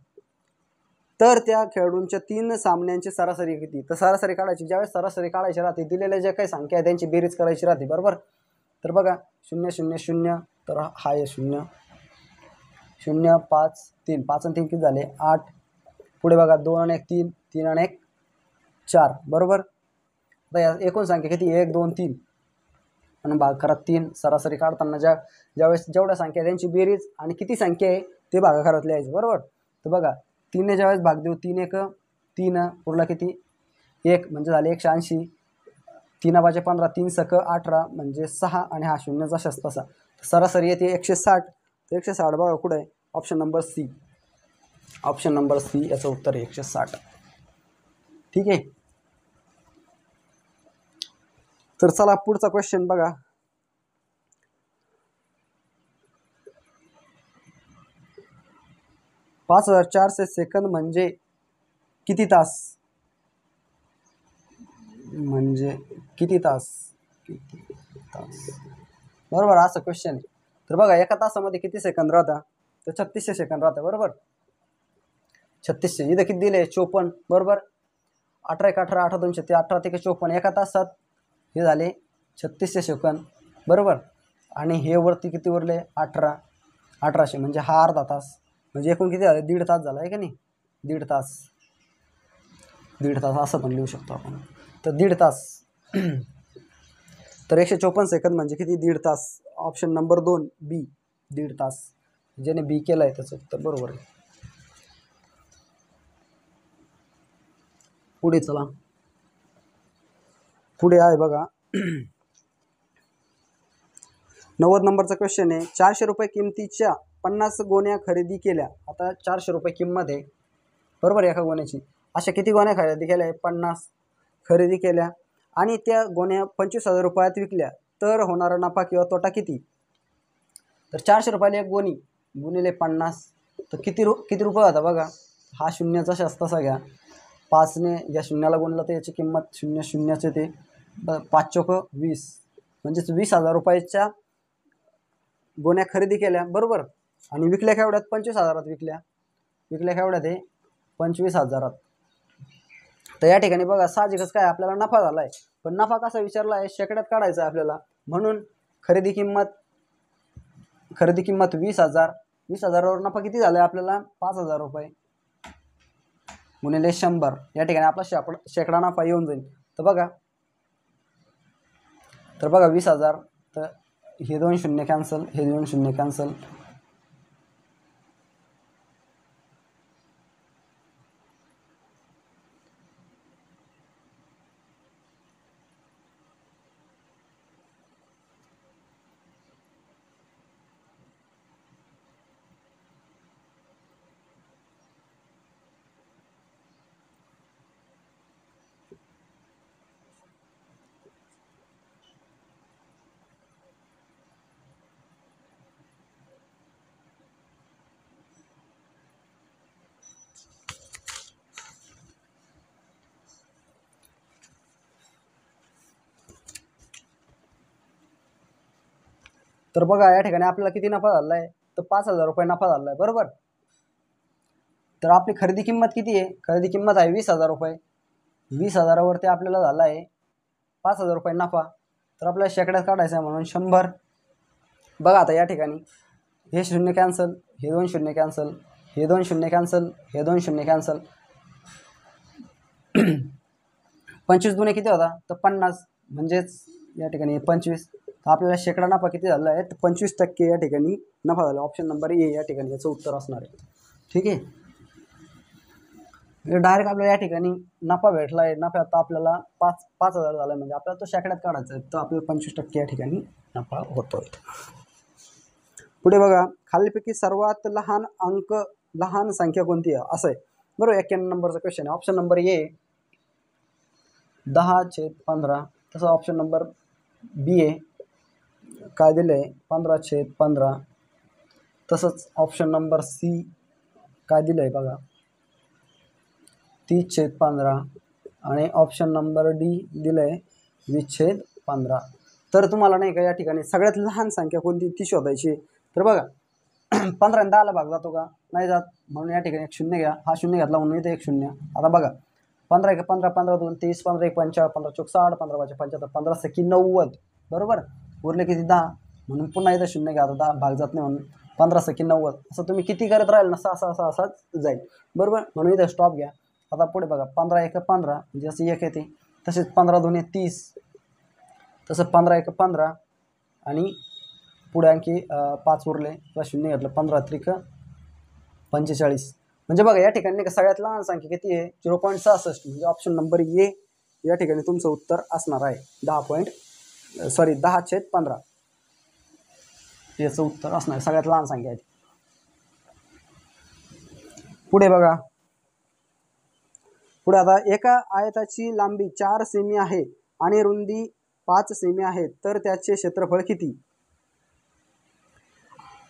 तर त्या खेळाडूंच्या 3 सामन्यांची सरासरी किती? तर सरासरी काढायची. ज्यावेळेस सरासरी काढायची राहते, दिलेल्या ज्या काही संख्या आहे त्यांची बेरीज करायची राहते, बरोबर. तर बघा 0 0 0, तर हा आहे 0 0 5 3, 5 आणि 3 किती झाले? 8. पुढे बघा 2 आणि 1 3, 3 आणि 1 4, बरोबर. आता या एकूण संख्या किती? 1 2 3 आणि भागाकारात 3. सरासरी काढताना ज्यावेळेस जेवढ्या संख्या आहे त्यांची बेरीज आणि किती संख्या आहे ते भागाकारात लिहायचं, बरोबर. तर बघा 3ने ज्यावेळेस भाग देऊ, 3 1 3, उरला किती? 1 म्हणजे झाले 180. 3 5 15, 3 सक 18 म्हणजे 6 आणि हा 0 जशाच तसा. सरासरी येते 160. तर 160 बघा कुठे आहे? Option number C. Option number C याचं उत्तर आहे 160. ठीक आहे. तर चला पुढचा क्वेश्चन बघा. $5400 सेकंद म्हणजे किती तास? म्हणजे किती तास? किती तास, बरोबर. असं क्वेश्चन आहे. तर बघा एका तासामध्ये किती सेकंद राहता? तर 3600 सेकंद राहतं, बरोबर. 3600. इथं किती दिले? 54, बरोबर. 18 1 18, 8 2 36, 18 ते 54. एका तासात हे झाले 3600 सेकंद, बरोबर. आणि हे वरती किती उरले? 1800 म्हणजे हा अर्धा तास. म्हणजे एकूण किती झाले? 1.5 तास झाला आहे का नाही? 1.5 तास. 1.5 तास असं पण लिहू शकतो आपण. तर 1.5 तास. तर 154 सेकंद म्हणजे किती? 1.5 तास. ऑप्शन नंबर 2 बी 1.5 तास. ज्याने बी केलं आहे त्याचं उत्तर बरोबर आहे. पुढे चला. पुढे आहे बघा 90 नंबरचा क्वेश्चन आहे. 400 रुपये किमतीच्या 50 गोण्या खरेदी केल्या. आता 400 रुपये किंमत आहे, बरोबर, एका गोण्याची. अशा किती गोण्या खरेदी केल्या? 50 खरेदी केल्या आणि त्या गोण्या 25,000 रुपयात विकल्या. तर होणारा नफा किंवा तोटा किती? तर 400 रुपयाला एक गोणी गुणिले 50, तर किती रुपये होता बघा. हा शून्याचा तसा घ्या. 5ने या शून्याला गुणलं तर याची किंमत 0 0चे ते 5 चोक 20, म्हणजेच 20,000 रुपयाच्या गोण्या खरेदी केल्या, बरोबर. आणि विकल्या केवढ्यात? 25,000 विकल्या. विकल्या केवढ्यात? 25,000. तर या ठिकाणी बघा साहजिकच काय आपल्याला नफा झाला आहे. पण नफा कसा विचारला आहे? शेकड्यात काढायचा आहे आपल्याला. म्हणून खरेदी किंमत 20,000. 20,000वर नफा किती झाला आपल्याला? 5,000 रुपये गुणिले 100. या ठिकाणी आपला शेकडा नफा येऊन जाईल. तर बघा 20,000. तर हे 2 शून्य कॅन्सल, हे 2 शून्य कॅन्सल. तर बघा या ठिकाणी आपल्याला किती नफा झाला आहे, तर 5,000 रुपये नफा झाला आहे, बरोबर. तर आपली खरेदी किंमत किती आहे, खरेदी किंमत आहे 20,000 रुपये. 20,000वरती आपल्याला झाला आहे 5,000 रुपये नफा. तर आपल्याला शेकड्यात काढायचं आहे म्हणून 100. बघा आता या ठिकाणी हे शून्य कॅन्सल, हे 2 शून्य कॅन्सल, हे 2 शून्य कॅन्सल, हे 2 शून्य कॅन्सल. 25 दुने किती होता, तर 50, म्हणजेच या ठिकाणी 25. तर आपल्याला शेकडा नफा किती झाला आहे, तर 25% या ठिकाणी नफा झाला. ऑप्शन नंबर ए या ठिकाणी याचं उत्तर असणार आहे. ठीक आहे, डायरेक्ट आपल्याला या ठिकाणी नफा भेटला आहे. नफ्यात आपल्याला 5,000 झाला, म्हणजे आपल्याला तो शेकड्यात काढायचा आहे, तर आपल्याला 25% या ठिकाणी नफा होतोय. पुढे बघा, खालीलपैकी सर्वात लहान संख्या कोणती आहे, असं आहे, बरोबर. 91 नंबरचा क्वेश्चन आहे. ऑप्शन नंबर ए 10/15. तसं ऑप्शन नंबर बी आहे, काय दिलं आहे, 15/15. तसंच ऑप्शन नंबर सी काय दिलं आहे बघा, 30/15. आणि ऑप्शन नंबर डी दिलं आहे 20/15. तर तुम्हाला नाही का या ठिकाणी सगळ्यात लहान संख्या कोणती ती शोधायची. तर बघा 15 आणि 10ला भाग जातो का, नाही जात, म्हणून या ठिकाणी एक शून्य घ्या. हा शून्य घातला म्हणून इथे एक शून्य. आता बघा 15 × 15 15 2 30, 15 × 45 15 चौक 60, 15 × 5 75, 15 × 6 90, बरोबर. उरले किती 10, म्हणून पुन्हा इथं शून्य घ्या. आता 10 भाग जात नाही म्हणून 15 × 6 90. असं तुम्ही किती करत राहील ना, असाच जाईल, बरोबर. म्हणून इथं स्टॉप घ्या. आता पुढे बघा 15 × 1 15, म्हणजे असं एक येते. तसेच 15 2 30, तसं 15 × 15 आणि पुढे आणखी 5 उरले, शून्य घेतलं, 15 × 3 = 45. म्हणजे बघा या ठिकाणी सगळ्यात लहान संख्या किती आहे, 0.66. म्हणजे ऑप्शन नंबर ए या ठिकाणी तुमचं उत्तर असणार आहे. 10/15 याचं उत्तर असणार आहे, सगळ्यात लहान संख्या आहे. पुढे बघा, पुढे आता एका आयताची लांबी 4 सेमी आहे आणि रुंदी 5 सेमी आहे, तर त्याचे क्षेत्रफळ किती.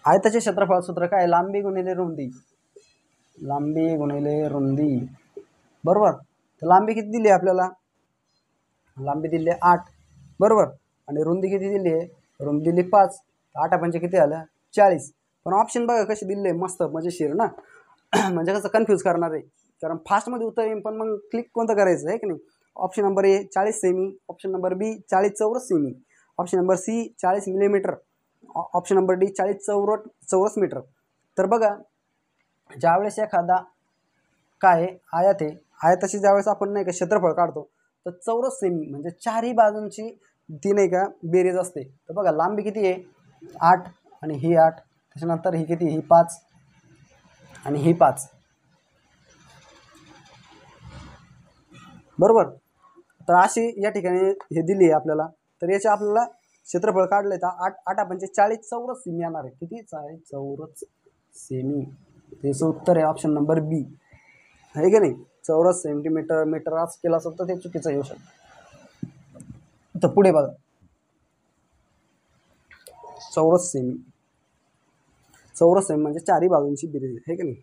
आयताचे क्षेत्रफळ सूत्र काय, लांबी गुणिले रुंदी, लांबी गुणिले रुंदी, बरोबर. तर लांबी किती दिली आहे आपल्याला, लांबी दिली आहे 8, बरोबर. आणि रुंदी किती दिली आहे, रुंदी दिली 5. 8 म्हणजे किती आलं, 40. पण ऑप्शन बघा कशी दिले, मस्त मजेशीर ना. म्हणजे कसं कन्फ्यूज करणार आहे, कारण फास्टमध्ये उत्तर येईल, पण मग क्लिक कोणतं करायचं आहे की नाही. ऑप्शन नंबर ए 40 सेमी, ऑप्शन नंबर बी 40 चौरस सेमी, option number C 40 millimetre, option number D 40 चौरस मीटर. तर बघा ज्यावेळेस एखादा काय आयत आहे, आयताची ज्यावेळेस आपण नाही का क्षेत्रफळ काढतो, तर चौरस सेमी म्हणजे चारही बाजूंची ती नाही का बेरीज असते. तर बघा लांबी किती आहे 8 आणि ही 8, त्याच्यानंतर ही किती, ही 5 आणि ही 5, बरोबर. तर अशी या ठिकाणी हे दिली आहे आपल्याला. तर याचे आपल्याला क्षेत्रफळ काढले तर 8 म्हणजे 40 चौरस सेमी येणार आहे. किती, 40 चौरस सेमी. त्याचं उत्तर आहे ऑप्शन नंबर बी, आहे की नाही. चौरस सेंटीमीटर मीटर असं केलं असं तर ते चुकीचं येऊ शकतं. तर पुढे बघा चौरस सेमी, चौरस सेमी म्हणजे चारही बाजूंची बेरीज, आहे की नाही.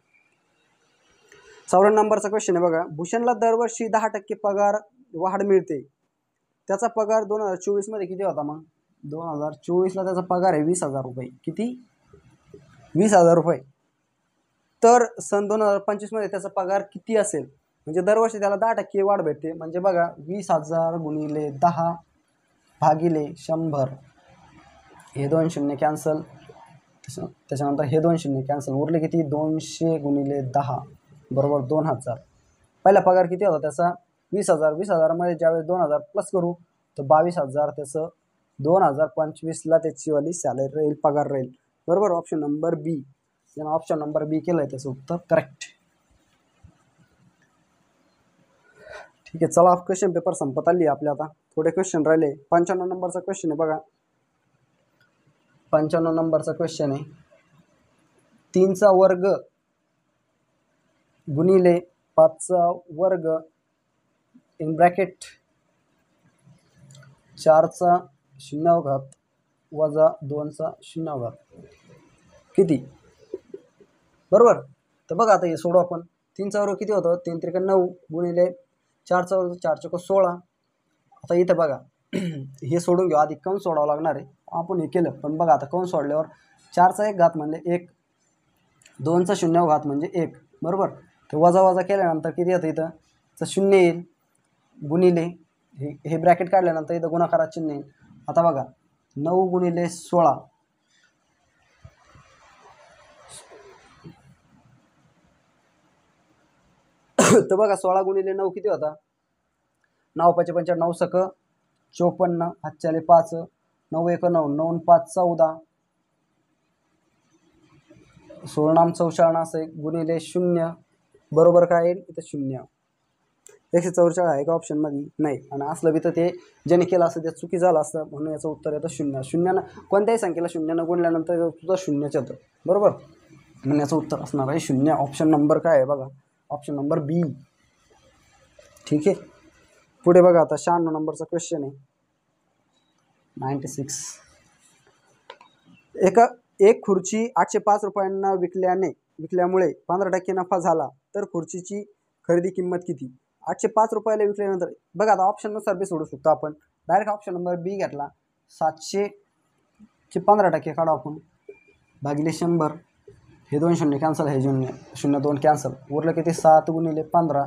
54 नंबरचा क्वेश्चन आहे बघा, भूषणला दरवर्षी 10% पगार वाढ मिळते, त्याचा पगार 2024 मध्ये किती होता. मग 2024ला त्याचा पगार आहे 20,000 रुपये. किती, 20,000 रुपये. तर सन 2025 मध्ये त्याचा पगार किती असेल, म्हणजे दरवर्षी त्याला 10% वाढ भेटते. म्हणजे बघा 20,000 गुणिले 10 भागिले 100, हे 2 शून्य कॅन्सल, त्याच्यानंतर हे 2 शून्य कॅन्सल, उरले किती, 200 गुणिले 10 बरोबर 2,000. पहिला पगार किती होता त्याचा 20,000. 20,000मध्ये ज्यावेळेस 2,000 प्लस करू तर 22,000. त्याचं 2025ला त्याची वाली सॅलरी राहील, पगार राहील, बरोबर. ऑप्शन नंबर बी, ज्यानं ऑप्शन नंबर बी केलं आहे त्याचं उत्तर करेक्ट. ठीक आहे, चला क्वेश्चन पेपर संपत आली आपले. आता थोडे क्वेश्चन राहिले. 95 नंबरचा क्वेश्चन आहे बघा. 95 नंबरचा क्वेश्चन आहे, 3चा वर्ग गुणिले 5चा वर्ग इन ब्रॅकेट 4चा 0 वजा 2चा 0 किती, बरोबर. तर बघा आता हे सोडू आपण. 3चा वर्ग किती होतं, 3 त्रिक 9 गुणिले 4चा वर्ग 4 चौक 16. आता इथं बघा हे सोडून घेऊ, आधी कंस सोडावं लागणार आहे. आपण हे केलं, पण बघा आता कंस सोडल्यावर 4चा 1 घात म्हणजे 1, 2चा 0 घात म्हणजे 1, बरोबर. तर वजा वजा केल्यानंतर किती येतं इथं, तर 0 येईल, गुणिले हे ब्रॅकेट काढल्यानंतर इथं गुणाकारात चिन्ह येईल. आता बघा 9 गुणिले 16, तर बघा 16 गुणिले 9 किती होता, 9 5 पंचा 9 सक 54, हातच्याले 5, 9 1 9, 9 5 14, 16 44 असं गुणिले 0, बरोबर काय येईल इथं 0. 144 आहे का ऑप्शनमध्ये, नाही. आणि असलं बी तर ते ज्याने केलं असतं ते चुकी झालं असतं, म्हणून याचं उत्तर येतं 0. 0 कोणत्याही संख्येला 0 गुणल्यानंतर तुझं 0च येतं, बरोबर. म्हणून याचं उत्तर असणार आहे 0. ऑप्शन नंबर काय आहे बघा, ऑप्शन नंबर बी. ठीक आहे. पुढे बघा आता 96 नंबरचा क्वेश्चन आहे. 96. एक खुर्ची 805 रुपयांना विकल्यामुळे 15% नफा झाला, तर खुर्चीची खरेदी किंमत किती. 805 रुपयाला विकल्यानंतर बघा आता ऑप्शननुसार बी सोडू शकतो आपण. डायरेक्ट ऑप्शन नंबर बी घेतला. 700चे 15% काढू आपण, भागिले 100. हे 2 शून्य कॅन्सल, हे 0 2 कॅन्सल, उरलं किती 7 गुणिले 15,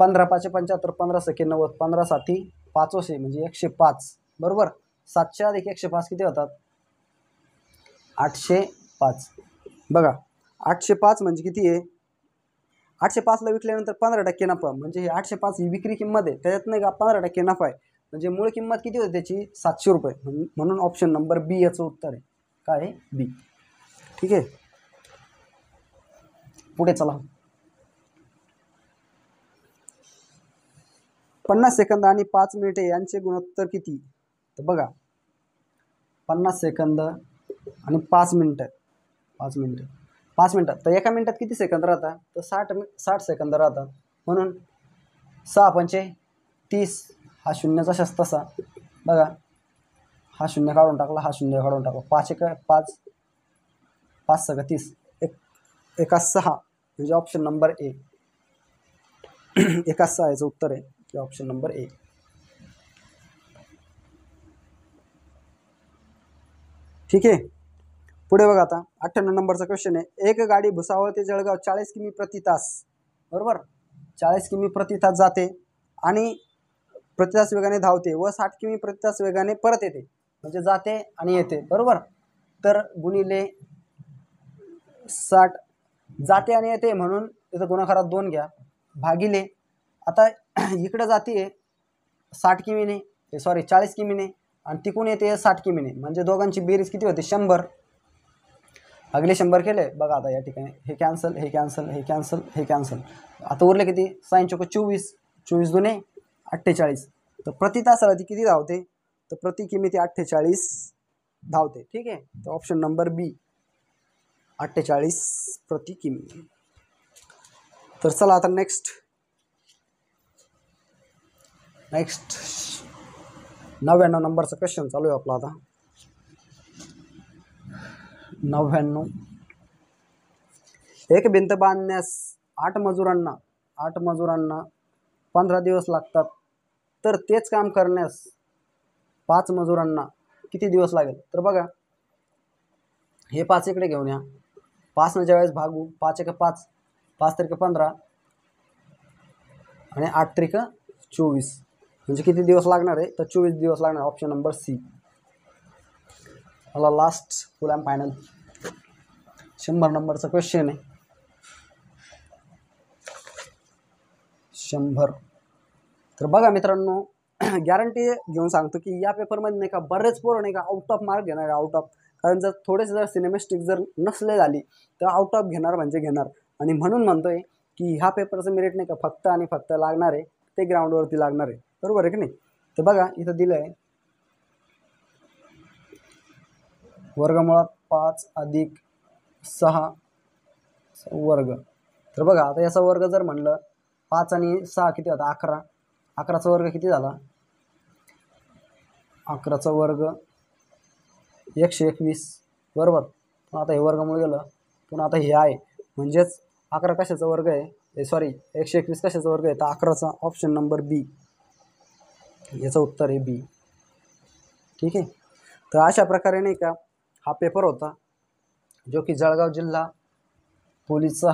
15 5 75, 15 सके 90, 15 साठी 5 म्हणजे 105, बरोबर. 700 अधिक 105 किती होतात, 805. बघा 805 म्हणजे किती आहे, 805ला विकल्यानंतर 15% नफा, म्हणजे हे 805 ही विक्री किंमत आहे, त्याच्यात नाही का 15% नफा आहे, म्हणजे मूळ किंमत किती होती त्याची 700 रुपये. म्हणून ऑप्शन नंबर बी याचं उत्तर आहे. काय आहे, बी. ठीक आहे. पुढे चला. 50 सेकंद आणि 5 मिनिटे यांचे गुणोत्तर किती. तर बघा 50 सेकंद आणि 5 मिनिटं, 5 मिनिटं, तर एका मिनिटात किती सेकंद राहतात, तर 60 सेकंद राहतात. म्हणून 6 पंचे 30, हा शून्याचा शस तसा, बघा हा 0 काढून टाकला, हा 0 काढून टाकला, 5 1 5, 5 6 30, 1 6, म्हणजे ऑप्शन नंबर ए. 1 6 याचं उत्तर आहे, की ऑप्शन नंबर ए. ठीक आहे. पुढे बघा आता 98 नंबरचा क्वेश्चन आहे. एक गाडी भुसावळ ते जळगाव 40 किमी प्रति तास, बरोबर, 40 किमी प्रति तास जाते आणि प्रति तास वेगाने धावते व 60 किमी प्रति तास वेगाने परत येते, म्हणजे जाते आणि येते, बरोबर. तर गुणिले 60, जाते आणि येते म्हणून त्याचा गुणाकारात 2 घ्या, भागिले आता इकडे जाते 60 किमीने, सॉरी 40 किमीने, आणि तिकून येते 60 किमीने, म्हणजे दोघांची बेरीज किती होते 100, भागिले 100 केले. बघा आता या ठिकाणी हे कॅन्सल, हे कॅन्सल, हे कॅन्सल, हे कॅन्सल, आता उरले किती 6 चौक 24, 24 दुने 48, तर प्रति तासाला ती किती धावते, तर प्रति किमी ती 48 धावते. ठीक आहे. तर ऑप्शन नंबर बी 48 प्रति किमी. तर चला आता नेक्स्ट 99 नंबरचा क्वेश्चन चालू आहे आपला आता. 99. एक भिंत बांधण्यास 8 मजुरांना 15 दिवस लागतात, तर तेच काम करण्यास 5 मजुरांना किती दिवस लागेल. तर बघा हे 5 इकडे घेऊन या, 5 ज्यावेळेस भागू, 5 1 5, 5 3 15 आणि 8 3 24, म्हणजे किती दिवस लागणार आहे, तर 24 दिवस लागणार. Option number C. मला लास्ट फुल अँड फायनल 100 नंबरचा क्वेश्चन आहे. 100. तर बघा मित्रांनो, गॅरंटी घेऊन सांगतो की या पेपरमध्ये नाही का बरेच पोरं नाही का आउट ऑफ मार्क घेणार, आउट ऑफ, कारण जर थोडेसे जर सिनेमॅटिक जर नसले झाली तर आउट ऑफ घेणार म्हणजे घेणार. आणि म्हणून म्हणतोय की ह्या पेपरचं मेरिट नाही का फक्त आणि फक्त लागणार आहे ते ग्राउंडवरती लागणार आहे, बरोबर आहे की नाही. तर बघा इथं दिलं आहे वर्गमुळात 5 अधिक 6 वर्ग. तर बघा आता याचा वर्ग जर म्हणलं 5 आणि 6 किती होता 11, 11चा वर्ग किती झाला, 11चा वर्ग 121, बरोबर. पण आता हे वर्गमुळे गेलं, पुन्हा आता हे आहे, म्हणजेच 11 कशाचा वर्ग आहे, सॉरी 121 कशाचा वर्ग आहे, तर 11चा. ऑप्शन नंबर बी याचं उत्तर आहे बी. ठीक आहे. तर अशा प्रकारे नाही का हा पेपर होता, जो की जळगाव जिल्हा पोलीसचा